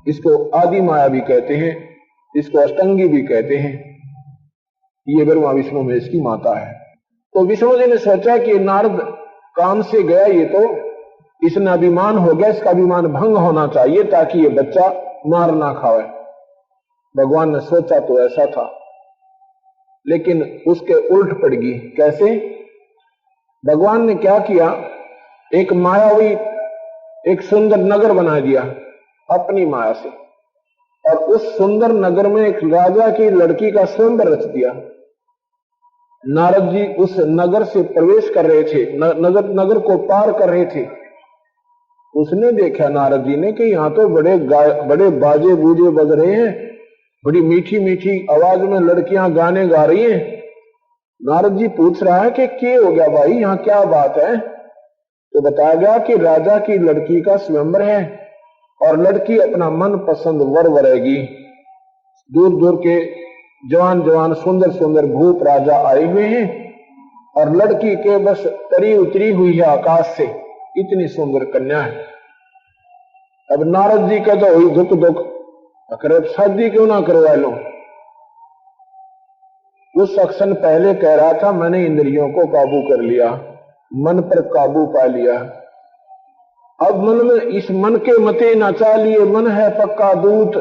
इसको आदि माया भी कहते हैं, इसको अष्टंगी भी कहते हैं। ये ब्रह्मा विष्णु महेश की माता है। तो विष्णु जी ने सोचा कि नारद काम से गया, ये तो इसने अभिमान हो गया, इसका अभिमान भंग होना चाहिए ताकि ये बच्चा मार ना खावे। भगवान ने सोचा तो ऐसा था, लेकिन उसके उल्ट पड़ गई। कैसे? भगवान ने क्या किया, एक मायावी एक सुंदर नगर बना दिया अपनी माया से, और उस सुंदर नगर में एक राजा की लड़की का स्वयंवर रच दिया। नारद जी उस नगर से प्रवेश कर रहे थे, नगर को पार कर रहे थे। उसने देखा नारद जी ने कि यहाँ तो बड़े बाजे बूजे बज रहे हैं, बड़ी मीठी मीठी आवाज में लड़कियां गाने गा रही हैं। नारद जी पूछ रहा है कि क्या हो गया भाई, यहाँ क्या बात है? तो बताया गया कि राजा की लड़की का स्वयंवर है और लड़की अपना मन पसंद वर वरेगी। दूर दूर के जवान जवान सुंदर सुंदर भूप राजा आए हुए हैं और लड़की के बस तरी उतरी हुई है आकाश से, इतनी सुंदर कन्या है। अब नारद जी का तो हुई दुख, अगर शादी क्यों ना करवा लो। उस शख्स पहले कह रहा था मैंने इंद्रियों को काबू कर लिया, मन पर काबू पा लिया। अब मन में इस मन के मते नचा लिए, मन है पक्का दूत,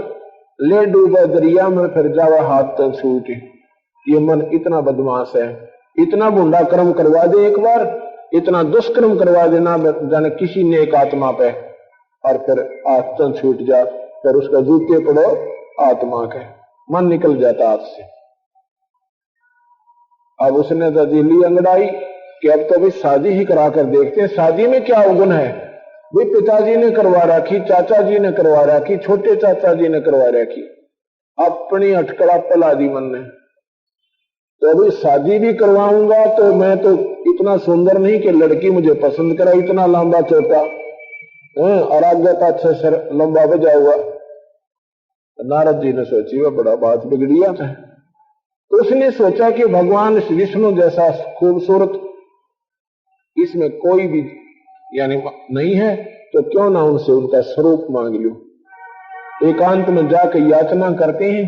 ले डूबा दरिया में फिर जावा हाथ तक छूट। ये मन इतना बदमाश है, इतना बुंडा कर्म करवा दे एक बार, इतना दुष्कर्म करवा देना जाने किसी नेक आत्मा पे, और फिर हाथ तक छूट जा, फिर उसका जूते पड़ो आत्मा के, मन निकल जाता हाथ से। अब उसने तो दिल्ली अंगड़ाई कि अब तो भाई शादी ही करा कर देखते हैं, शादी में क्या अवगुण है। भाई पिताजी ने करवा रखी, चाचा जी ने करवा रखी, छोटे चाचा जी ने करवा रखी, अपनी अटकड़ा पला दी मन ने। तो अभी शादी भी करवाऊंगा तो मैं तो इतना सुंदर नहीं कि लड़की मुझे पसंद करे, इतना लंबा चौटा और आगे पाछे सर लंबा बजा हुआ। नारद जी ने सोची वह बड़ा बात बिगड़िया था। तो उसने सोचा कि भगवान विष्णु जैसा खूबसूरत इसमें कोई भी यानी नहीं है, तो क्यों ना उनसे उनका स्वरूप मांग लूं। एकांत में जाकर याचना करते हैं,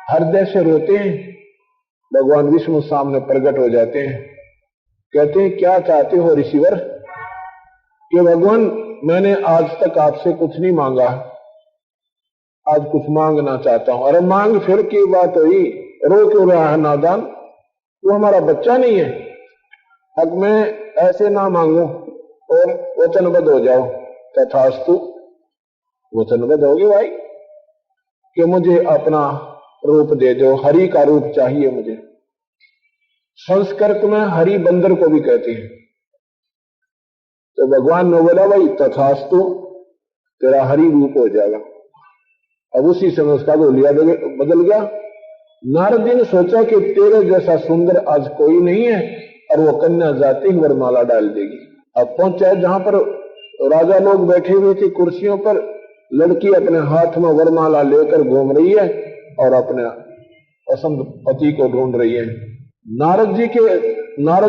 हृदय से रोते हैं, भगवान विष्णु सामने प्रकट हो जाते हैं। कहते हैं क्या चाहते हो ऋषिवर? कि भगवान मैंने आज तक आपसे कुछ नहीं मांगा, आज कुछ मांगना चाहता हूं। अरे मांग फिर की बात हुई, रो क्यों रहा है नादान? वो हमारा बच्चा नहीं है। अब मैं ऐसे ना मांगू और वचनबद्ध हो जाओ। तथास्तु, वचनबद्ध होगी भाई कि मुझे अपना रूप दे दो, हरि का रूप चाहिए मुझे। संस्कृत में हरि बंदर को भी कहते हैं। तो भगवान ने बोला भाई तथास्तु, तेरा हरि रूप हो जाएगा। अब उसी समय उसका गोलिया बदल गया। नारद जी ने सोचा कि तेरे जैसा सुंदर आज कोई नहीं है, और वो कन्या जाते ही वरमाला डाल देगी। अब पहुंचा जहां पर राजा लोग बैठे हुए थे कुर्सियों पर, लड़की अपने हाथ में वरमाला लेकर घूम रही है और अपने पसंद पति को ढूंढ रही है। नारद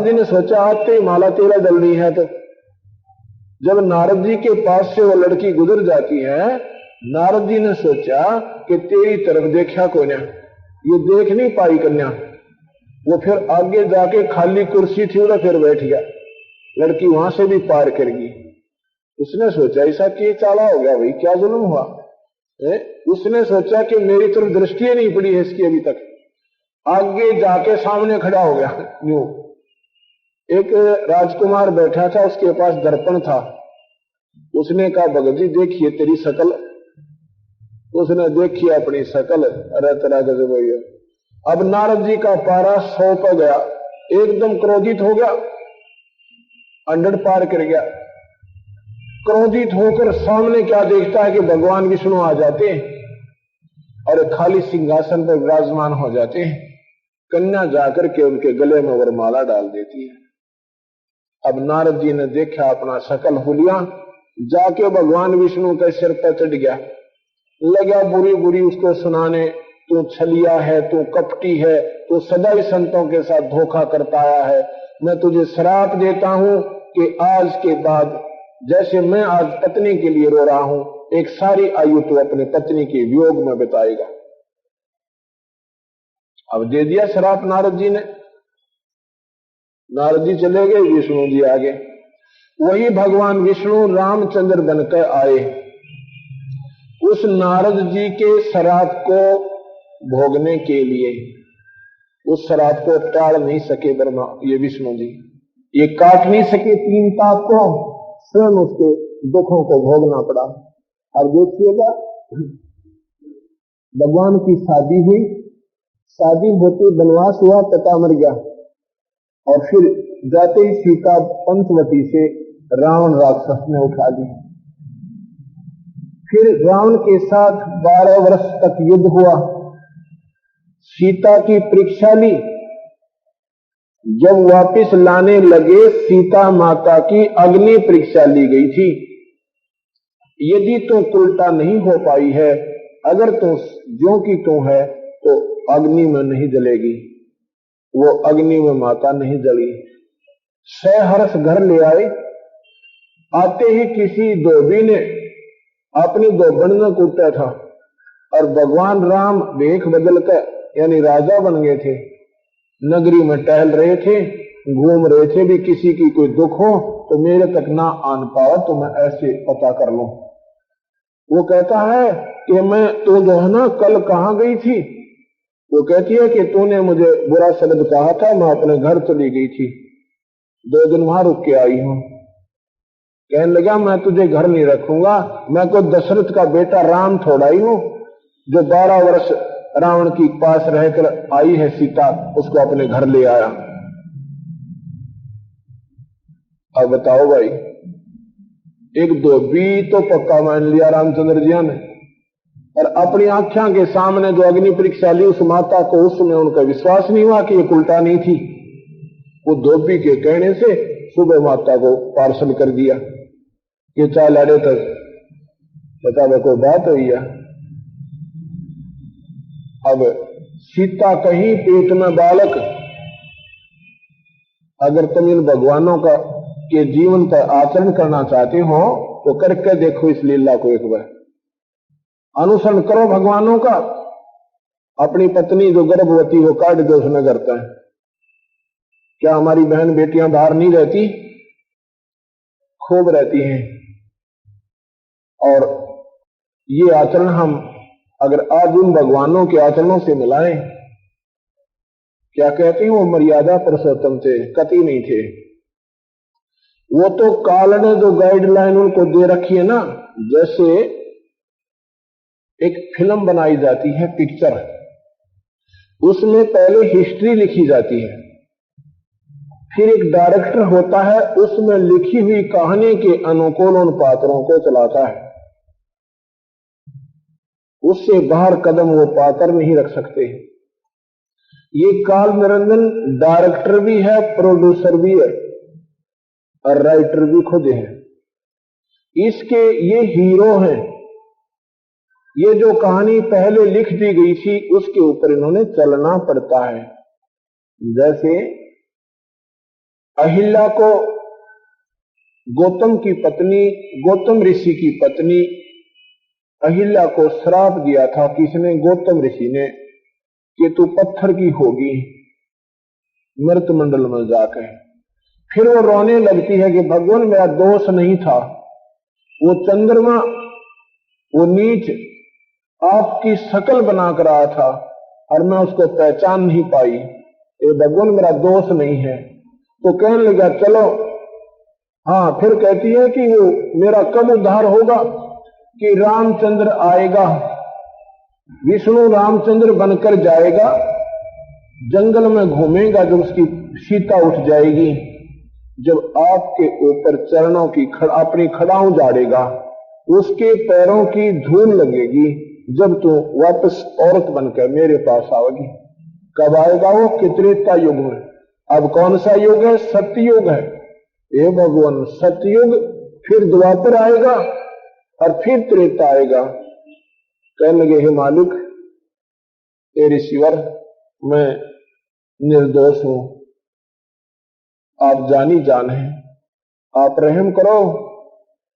जी ने सोचा आज तो माला तेरा डलनी है। तो जब नारद जी के पास से वो लड़की गुजर जाती है, नारद जी ने सोचा कि तेरी तरफ देखा कोई ना, ये देख नहीं पाई कन्या। वो फिर आगे जाके खाली कुर्सी थी उधर फिर बैठ गया, लड़की वहां से भी पार कर गई। उसने सोचा ऐसा क्या चाला हो गया भाई, क्या जुल्म हुआ? उसने सोचा कि मेरी तरफ दृष्टि नहीं पड़ी है इसकी अभी तक। आगे जाके सामने खड़ा हो गया। न्यू एक राजकुमार बैठा था, उसके पास दर्पण था। उसने कहा भगत जी देखिए तेरी शकल। उसने देखी अपनी शकल, अरे तेरा गजब भैया। अब नारद जी का पारा 100 पर गया, एकदम क्रोधित हो गया, 100 पार कर गया। क्रोधित होकर सामने क्या देखता है कि भगवान विष्णु आ जाते हैं और खाली सिंहासन पर विराजमान हो जाते हैं। कन्या जाकर के उनके गले में वरमाला डाल देती है। अब नारद जी ने देखा अपना शकल हुलिया, जाके भगवान विष्णु के सिर पर चढ़ गया, लगा बुरी बुरी उसको सुनाने, तू छलिया है, तू कपटी है, तू सदा ही संतों के साथ धोखा करता आया है। मैं तुझे श्राप देता हूं कि आज के बाद जैसे मैं आज पत्नी के लिए रो रहा हूं, एक सारी आयु तू अपने पत्नी के वियोग में बिताएगा। अब दे दिया श्राप नारद जी ने। नारद जी चले गए, विष्णु जी आगे। वही भगवान विष्णु रामचंद्र बनकर आए। उस नारद जी के श्राप को भोगने के लिए, उस श्राप को टाल नहीं सके ब्रह्मा, ये विष्णु जी, ये काट नहीं सके 3 ताप को, स्वयं उसके दुखों को भोगना पड़ा। अब देखिएगा भगवान की शादी हुई, शादी होते बनवास हुआ, पिता मर गया, और फिर जाते ही सीता पंचवटी से रावण राक्षस ने उठा ली। फिर रावण के साथ 12 वर्ष तक युद्ध हुआ, सीता की परीक्षा ली। जब वापस लाने लगे, सीता माता की अग्नि परीक्षा ली गई थी। यदि तू उल्टा नहीं हो पाई है, अगर तू ज्यों की तू है, तो अग्नि में नहीं जलेगी। वो अग्नि में माता नहीं जली। सहर्ष घर ले आए। आते ही किसी धोबी ने अपनी धोबन में कूटा था, और भगवान राम वेख बदल कर यानी राजा बन गए थे। नगरी में टहल रहे थे, घूम रहे थे, भी किसी की कोई दुख हो तो मेरे तक ना आन पाओ तो मैं ऐसे पता कर लूं। वो कहता है कि मैं तो जो है ना कल कहां गई थी। वो कहती है कि तूने मुझे बुरा शब्द कहा था, मैं अपने घर चली गई थी, 2 दिन वहां रुक के आई हूं। कहने लगा मैं तुझे घर नहीं रखूंगा, मैं कोई दशरथ का बेटा राम थोड़ा ही हूं जो 12 वर्ष रावण की पास रहकर आई है सीता, उसको अपने घर ले आया। अब बताओ भाई, एक धोबी तो पक्का मान लिया रामचंद्र जी ने, और अपनी आंखों के सामने जो अग्नि परीक्षा ली उस माता को, उसमें उनका विश्वास नहीं हुआ कि ये उल्टा नहीं थी। वो धोबी के कहने से सुबह माता को पार्सल कर दिया कि चाल अड़े तक बता कोई बात हुई है। अब सीता कहीं पेट में बालक, अगर तुम इन भगवानों का के जीवन पर आचरण करना चाहते हो तो करके देखो इस लीला को, एक बार अनुसरण करो भगवानों का। अपनी पत्नी जो गर्भवती हो काट दो उसमें करता है। क्या हमारी बहन बेटियां बाहर नहीं रहती? खूब रहती हैं। और ये आचरण हम अगर आज उन भगवानों के आचरणों से मिलाएं, क्या कहते हैं वो मर्यादा पुरुषोत्तम थे, कति नहीं थे। वो तो काल ने जो गाइडलाइन उनको दे रखी है ना, जैसे एक फिल्म बनाई जाती है, पिक्चर, उसमें पहले हिस्ट्री लिखी जाती है, फिर एक डायरेक्टर होता है, उसमें लिखी हुई कहानी के अनुकूल उन पात्रों को चलाता है। उससे बाहर कदम वो पात्र नहीं रख सकते। ये काल निरंजन डायरेक्टर भी है, प्रोड्यूसर भी है, और राइटर भी खुद है। इसके ये हीरो हैं। ये जो कहानी पहले लिख दी गई थी उसके ऊपर इन्होंने चलना पड़ता है। जैसे अहिल्या को गौतम की पत्नी, गौतम ऋषि की पत्नी अहिल्या को श्राप दिया था किसने? गौतम ऋषि ने, कि तू पत्थर की होगी मृत मंडल में जाकर। फिर वो रोने लगती है कि भगवान मेरा दोष नहीं था, वो चंद्रमा, वो नीच आपकी शक्ल बनाकर आया था और मैं उसको पहचान नहीं पाई, ये भगवान मेरा दोष नहीं है। तो कहने लगा चलो। हाँ, फिर कहती है कि वो मेरा कब उद्धार होगा? कि रामचंद्र आएगा, विष्णु रामचंद्र बनकर जाएगा, जंगल में घूमेगा, जब उसकी सीता उठ जाएगी, जब आपके ऊपर चरणों की अपनी खड़ाऊं झाड़ेगा, उसके पैरों की धूल लगेगी, जब तू वापस औरत बनकर मेरे पास आएगी। कब आएगा वो? कि त्रेता युग में। अब कौन सा युग है? सत्ययुग है। हे भगवान, सत्ययुग, फिर द्वापर आएगा और फिर त्रेता आएगा। कहने लगे हे मालिक, हे ऋषिवर, मैं निर्दोष हूं, आप जानी जान हैं, आप रहम करो,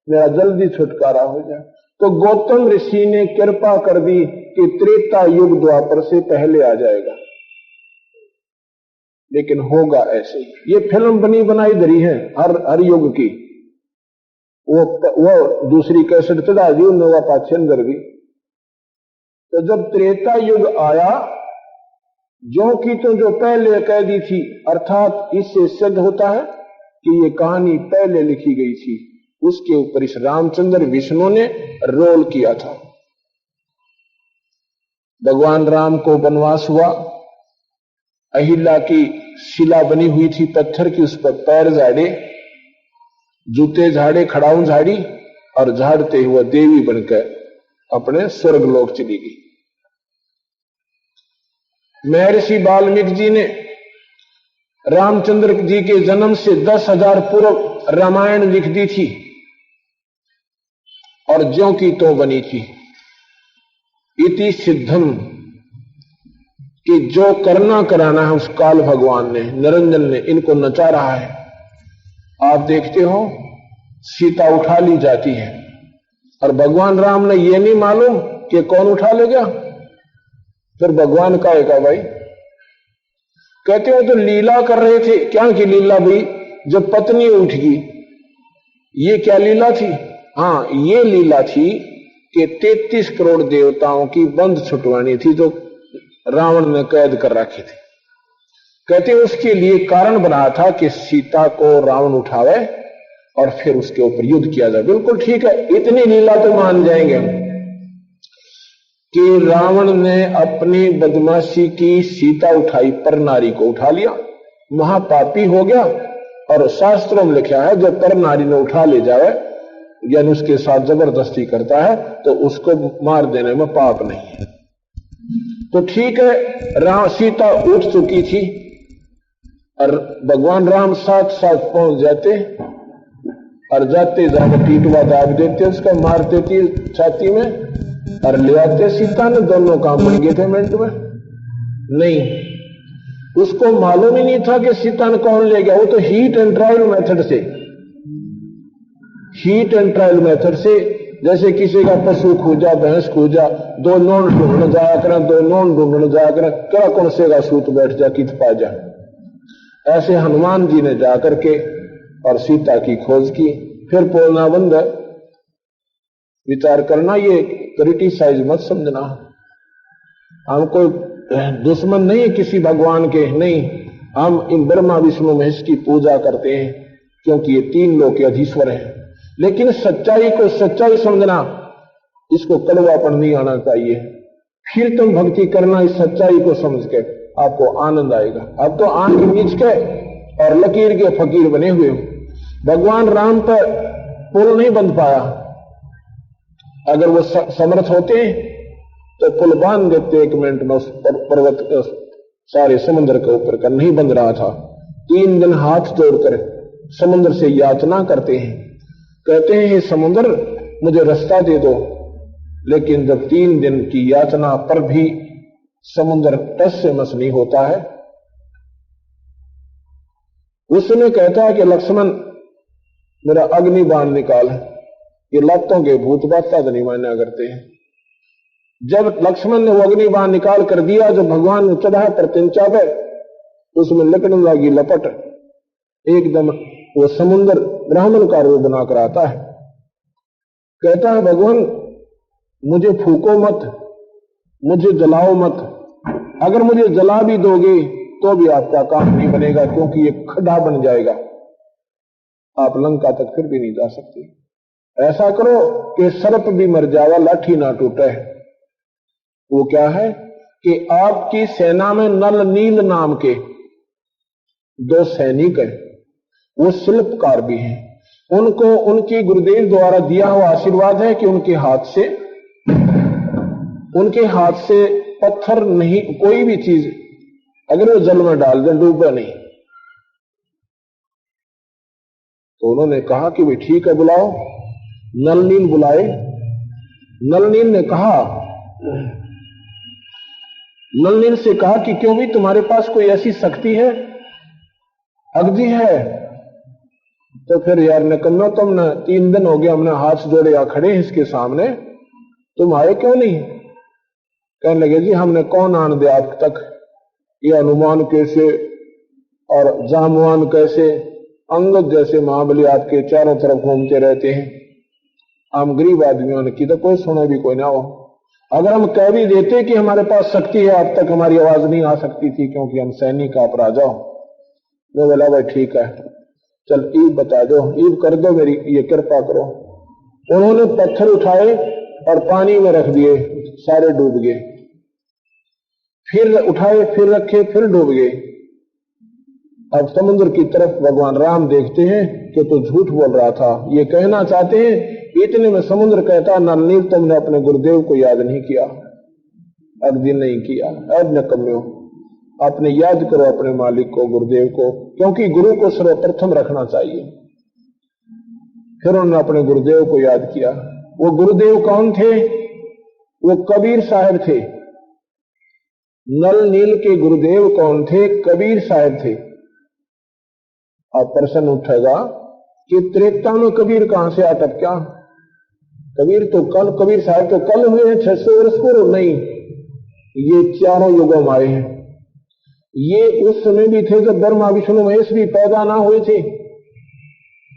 मेरा जल्दी छुटकारा हो जाए। तो गौतम ऋषि ने कृपा कर दी कि त्रेता युग द्वापर से पहले आ जाएगा। लेकिन होगा ऐसे। ये फिल्म बनी बनाई धरी है हर युग की। वो दूसरी कैसेट चढ़ा दी उन्होंने, पाछे अंदर दी। तो जब त्रेता युग आया, जो की तो जो पहले कह दी थी, अर्थात इससे सिद्ध होता है कि ये कहानी पहले लिखी गई थी, उसके ऊपर इस रामचंद्र विष्णु ने रोल किया था। भगवान राम को वनवास हुआ, अहिल्या की शिला बनी हुई थी पत्थर की, उस पर पैर झाड़े, जूते झाड़े, खड़ाऊं झाड़ी और झाड़ते हुए देवी बनकर अपने स्वर्ग लोक चली गई। महर्षि वाल्मीकि जी ने रामचंद्र जी के जन्म से 10,000 पूर्व रामायण लिख दी थी और ज्यों की तो बनी थी। इति सिद्धम कि जो करना कराना है उस काल भगवान ने, निरंजन ने इनको नचा रहा है। आप देखते हो सीता उठा ली जाती है और भगवान राम ने यह नहीं मालूम कि कौन उठा ले गया, फिर भगवान का है भाई। कहते हो तो लीला कर रहे थे, क्या की लीला भाई, जब पत्नी उठ गई, ये क्या लीला थी? हाँ, ये लीला थी कि 33 करोड़ देवताओं की बंद छुटवानी थी जो रावण ने कैद कर रखे थे। कहते हैं उसके लिए कारण बना था कि सीता को रावण उठावे और फिर उसके ऊपर युद्ध किया जाए। बिल्कुल ठीक है, इतनी लीला तो मान जाएंगे हम कि रावण ने अपनी बदमाशी की सीता उठाई, पर नारी को उठा लिया, महापापी हो गया। और शास्त्रों में लिखा है जो पर नारी ने उठा ले जाए यानी उसके साथ जबरदस्ती करता है तो उसको मार देने में पाप नहीं है। तो ठीक है, सीता उठ चुकी थी और भगवान राम साथ साथ पहुंच जाते और जाते जाते टीटवा दाब देते, उसका मार देती छाती में और ले आते सीता ने। दोनों काम बन गए थे मिनट में। नहीं, उसको मालूम ही नहीं था कि सीता ने कौन ले गया। वो तो हीट एंड ट्रायल मेथड से, हीट एंड ट्रायल मेथड से, जैसे किसी का पशु खोजा, भैंस खोजा, 2 नोन ढूंढने जाया करें, 2 नोन ढूंढने जाया करें, क्या कौन से का सूत बैठ जा कित पा जा। ऐसे हनुमान जी ने जाकर के और सीता की खोज की। फिर बोलना बंद है, विचार करना, ये क्रिटिसाइज मत समझना। हम कोई दुश्मन नहीं है किसी भगवान के, नहीं। हम इन ब्रह्मा विष्णु महेश की पूजा करते हैं क्योंकि ये 3 लोक के अधीश्वर हैं। लेकिन सच्चाई को सच्चाई समझना, इसको कड़वापन नहीं आना चाहिए। फिर तुम भक्ति करना इस सच्चाई को समझ के, आपको आनंद आएगा। अब तो आंख मीच के और लकीर के फकीर बने हुए हो। भगवान राम पर पुल नहीं बंध पाया, अगर वो समर्थ होते तो पुल बांध देते 1 मिनट में। उस पर्वत सारे समुद्र के ऊपर का नहीं बंध रहा था। 3 दिन हाथ जोड़कर समुद्र से याचना करते हैं, कहते हैं हे समुद्र मुझे रास्ता दे दो। लेकिन जब 3 दिन की याचना पर भी समुद्र टस से मस नहीं होता है, उसने कहता है कि लक्ष्मण मेरा अग्नि बाण निकाल। ये लत्तों के भूत बाता नहीं मान्या करते हैं। जब लक्ष्मण ने वो अग्नि बाण निकाल कर दिया, जब भगवान ने चढ़ा पर तिंचा पे, उसमें लकड़ने लगी लपट, एकदम वो समुद्र ब्राह्मण का रूप बनाकर आता है। कहता है भगवान मुझे फूको मत, मुझे जलाओ मत। अगर मुझे जला भी दोगे तो भी आपका काम नहीं बनेगा, क्योंकि ये खड्डा बन जाएगा, आप लंका तक फिर भी नहीं जा सकते। ऐसा करो कि सर्प भी मर जाएगा, लाठी ना टूटे। वो क्या है कि आपकी सेना में नल नील नाम के 2 सैनिक हैं, वो शिल्पकार भी हैं। उनको उनके गुरुदेव द्वारा दिया हुआ आशीर्वाद है कि उनके हाथ से पत्थर नहीं, कोई भी चीज अगर वो जल में डाल दें डूबे नहीं। तो उन्होंने कहा कि भाई ठीक है बुलाओ। नल नील बुलाए। नल नील ने कहा, नल नील से कहा कि क्यों भी तुम्हारे पास कोई ऐसी शक्ति है? अगजी है। तो फिर यार निकम्मा, तुमने 3 दिन हो गए हमने हाथ जोड़े या खड़े हैं इसके सामने, तुम आए क्यों नहीं? कहने लगे जी हमने कौन आन दिया आप तक, ये हनुमान कैसे और जामवान कैसे, अंगद जैसे महाबली आपके चारों तरफ घूमते रहते हैं। हम गरीब आदमियों ने की तो कोई सुने भी कोई ना हो। अगर हम कह भी देते कि हमारे पास शक्ति है, अब तक हमारी आवाज नहीं आ सकती थी क्योंकि हम सैनिक आप राजा हो। वो बोला भाई ठीक है, चल ईद बता दो, ईद कर दो, मेरी ये कृपा करो। उन्होंने पत्थर उठाए और पानी में रख दिए, सारे डूब गए। फिर उठाए, फिर रखे, फिर डूब गए। अब समुद्र की तरफ भगवान राम देखते हैं कि तो झूठ बोल रहा था, ये कहना चाहते हैं। इतने में समुद्र कहता, नल नील तुमने अपने गुरुदेव को याद नहीं किया, अगदी नहीं किया, अब नकम्यो, अपने याद करो अपने मालिक को, गुरुदेव को, क्योंकि गुरु को सर्वप्रथम रखना चाहिए। फिर उन्होंने अपने गुरुदेव को याद किया। वो गुरुदेव कौन थे? वो कबीर साहब थे। नल नील के गुरुदेव कौन थे? कबीर साहब थे। अब प्रश्न उठेगा कि त्रेता में कबीर कहां से आता? क्या कबीर तो कल, कबीर साहब तो कल हुए हैं 600 वर्ष पूर्व? नहीं, ये चारों युगों में आए हैं। ये उस समय भी थे जब ब्रह्मा विष्णु महेश भी पैदा ना हुए थे।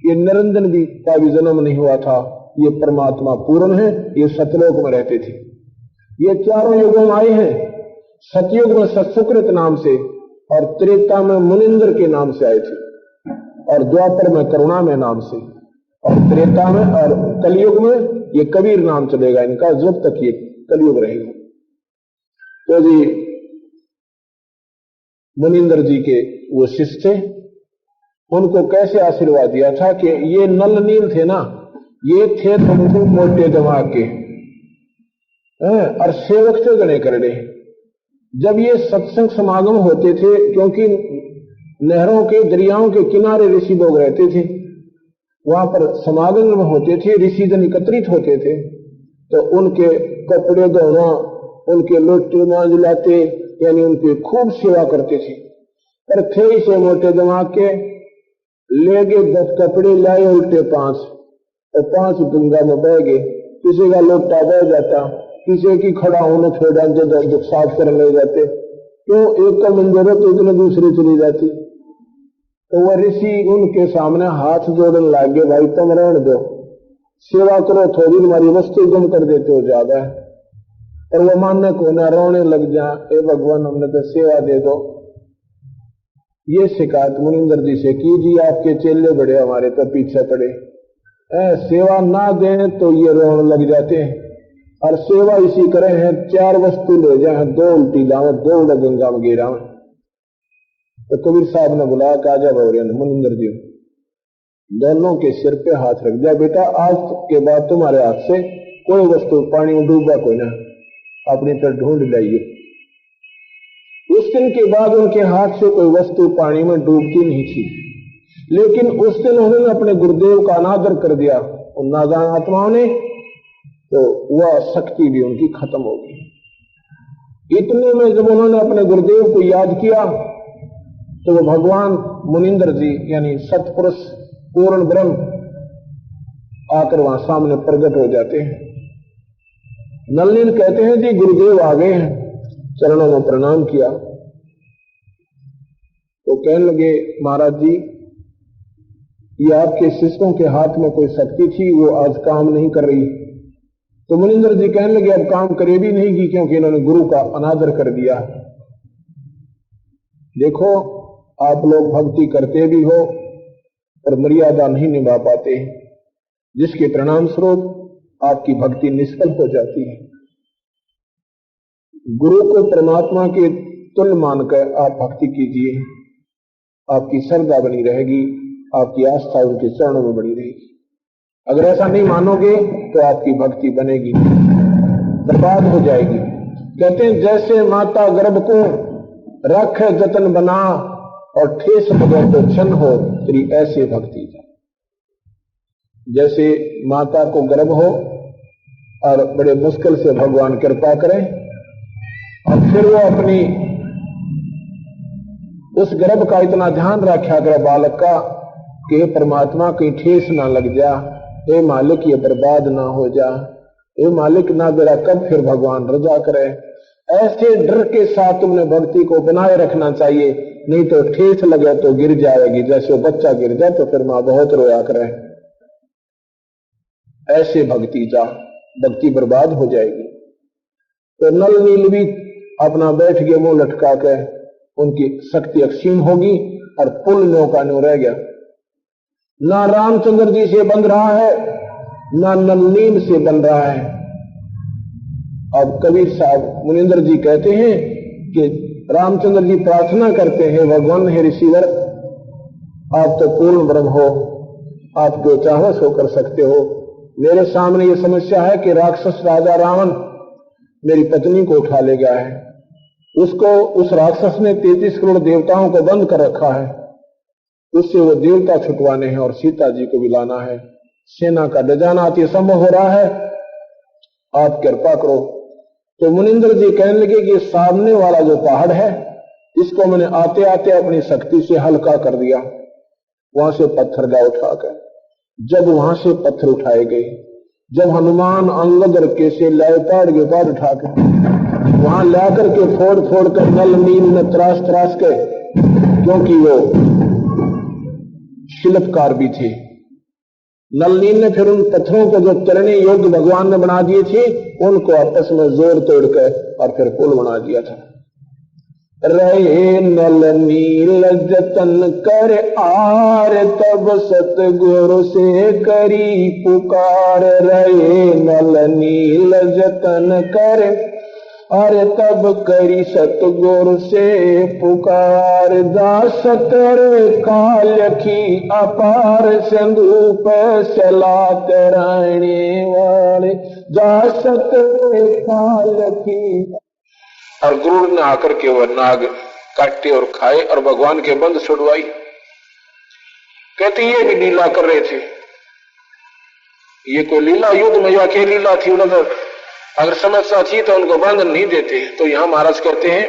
ये निरंजन भी का भी जन्म नहीं हुआ था। ये परमात्मा पूर्ण है, ये सतलोक में रहते थे। ये चारों युगों में आए हैं। सतयुग में सत्सुकृत नाम से, और त्रेता में मुनिंद्र के नाम से आए थे, और द्वापर में करुणा में नाम से, और त्रेता में और कलयुग में ये कबीर नाम चलेगा इनका, जब तक ये कलयुग रहेगा। तो जी मुनिंद्र जी के वो शिष्य थे, उनको कैसे आशीर्वाद दिया था कि ये नल नील थे ना, ये थे तुमको मोटे दिमाग के और सेवक थे गणे करने। जब ये सत्संग समागम होते थे, क्योंकि नहरों के दरियाओं के किनारे ऋषि लोग रहते थे, वहां पर समागम होते थे, ऋषि जन एकत्रित होते थे, तो उनके कपड़े धोना, उनके लोटे मांझ लाते, यानी उनकी खूब सेवा करते थे। पर थे इसे मोटे दिमाग के, ले गए 10 कपड़े लाए उल्टे 5, और 5 गंगा में बह गए। किसी का लोटा बह जाता, किसी की खड़ा होने छोड़ा जो साफ कर ले जाते, क्यों एक का मंजर तो इतने दूसरे चली जाती। तो वह ऋषि उनके सामने हाथ जोड़ने लग गए, भाई तुम रहने दो, सेवा करो थोड़ी, तुम्हारी वस्तु गुम कर देते हो ज्यादा। और वो मानने को ना, रोने लग जा, ए भगवान हमने तो सेवा दे दो। ये शिकायत मुनिंद्र जी से की जी, आपके चेले बड़े हमारे तो पीछे पड़े, सेवा ना दें तो ये रोने लग जाते हैं, और सेवा इसी करे हैं 4 वस्तु ले जाए, 2 उल्टी लावे, 2 उल्टा गंगा में गिरा। तो कबीर साहब ने बुलाया, काजा भवरिया ने मुनिंद्र जी दोनों के सिर पे हाथ रख दिया, बेटा आज के बाद तुम्हारे हाथ से कोई वस्तु पानी में डूबा कोई ना, अपनी तरफ ढूंढ लाइए। उस दिन के बाद उनके हाथ से कोई वस्तु पानी में डूबती नहीं थी। लेकिन उस दिन उन्होंने अपने गुरुदेव का अनादर कर दिया उन नादान आत्माओं ने, तो वह शक्ति भी उनकी खत्म हो गई। इतने में जब उन्होंने अपने गुरुदेव को याद किया, तो वो भगवान मुनिंद्र जी यानी सतपुरुष पूर्ण ब्रह्म आकर वहां सामने प्रकट हो जाते हैं। नलनील कहते हैं जी गुरुदेव आ गए हैं, चरणों में प्रणाम किया। तो कहने लगे, महाराज जी ये आपके शिष्यों के हाथ में कोई शक्ति थी, वो आज काम नहीं कर रही। तो मुनिंद्र जी कहने लगे, अब काम करे भी नहीं की, क्योंकि इन्होंने गुरु का अनादर कर दिया। देखो आप लोग भक्ति करते भी हो और मर्यादा नहीं निभा पाते, जिसके परिणाम स्वरूप आपकी भक्ति निष्फल हो जाती है। गुरु को परमात्मा के तुल्य मानकर आप भक्ति कीजिए, आपकी श्रद्धा बनी रहेगी, आपकी आस्था उनके चरणों में बनी रहेगी। अगर ऐसा नहीं मानोगे तो आपकी भक्ति बनेगी, बर्बाद हो जाएगी। कहते हैं जैसे माता गर्भ को रख जतन बना और ठेस लगे तो क्षण हो, तेरी ऐसे भक्ति जा। जैसे माता को गर्भ हो और बड़े मुश्किल से भगवान कृपा करें, और फिर वो अपनी उस गर्भ का इतना ध्यान रखा करे बालक का कि परमात्मा की ठेस ना लग जा, हे मालिक ये बर्बाद ना हो जा, हे मालिक ना जरा कब फिर भगवान रजा करे। ऐसे डर के साथ तुमने भक्ति को बनाए रखना चाहिए, नहीं तो ठेस लगे तो गिर जाएगी। जैसे बच्चा गिर जाए तो फिर मां बहुत रोया करे। ऐसे भक्ति जा, भक्ति बर्बाद हो जाएगी। तो नल नील भी अपना बैठ गए मुंह लटका के, उनकी शक्ति अक्षीण होगी और पुल न्यो का न्यो रह गया। ना रामचंद्र जी से बन रहा है, ना नल नील से बन रहा है। अब कबीर साहब मुनिंद्र जी कहते हैं कि रामचंद्र जी प्रार्थना करते हैं, भगवान हे ऋषिवर, आप तो पूर्ण ब्रह्म हो, आप जो चाहो सो कर सकते हो। मेरे सामने ये समस्या है कि राक्षस राजा रावण मेरी पत्नी को उठा ले गया है। उसको, उस राक्षस ने 33 करोड़ देवताओं को बंद कर रखा है। उससे वो देवता छुटवाने हैं और सीता जी को भी लाना है। सेना का डजाना अति संभव हो रहा है, आप कृपा करो। तो मुनिंद्र जी कहने लगे कि सामने वाला जो पहाड़ है, इसको मैंने आते आते अपनी शक्ति से हल्का कर दिया। वहां से पत्थर ला उठाकर, जब वहां से पत्थर उठाए गए, जब हनुमान अंगद और केसे लाए पाड़ उठाकर वहां लाकर के फोड़ फोड़ कर नल नील में त्रास त्रास के, क्योंकि वो शिल्पकार भी थे, नल नील ने फिर उन पत्थरों को जो चलने योग्य भगवान ने बना दिए थे, उनको आपस में जोड़ तोड़ कर और फिर पुल बना दिया था। रहे नल नील जतन कर आर, तब सतगुरु से करी पुकार। रहे नल नील जतन कर अरे तब करी सतगुरु से पुकार। दास करे काल की अपार, सिंधु पे चला कराने वाले। दास करे काल की। और गुरु ने आकर के वह नाग काटे और खाए और भगवान के बंद छुड़वाई। कहते ये भी लीला कर रहे थे। ये कोई लीला युद्ध में या के लीला थी, उन्होंने अगर समस्या थी तो उनको बंधन नहीं देते। तो यहां महाराज कहते हैं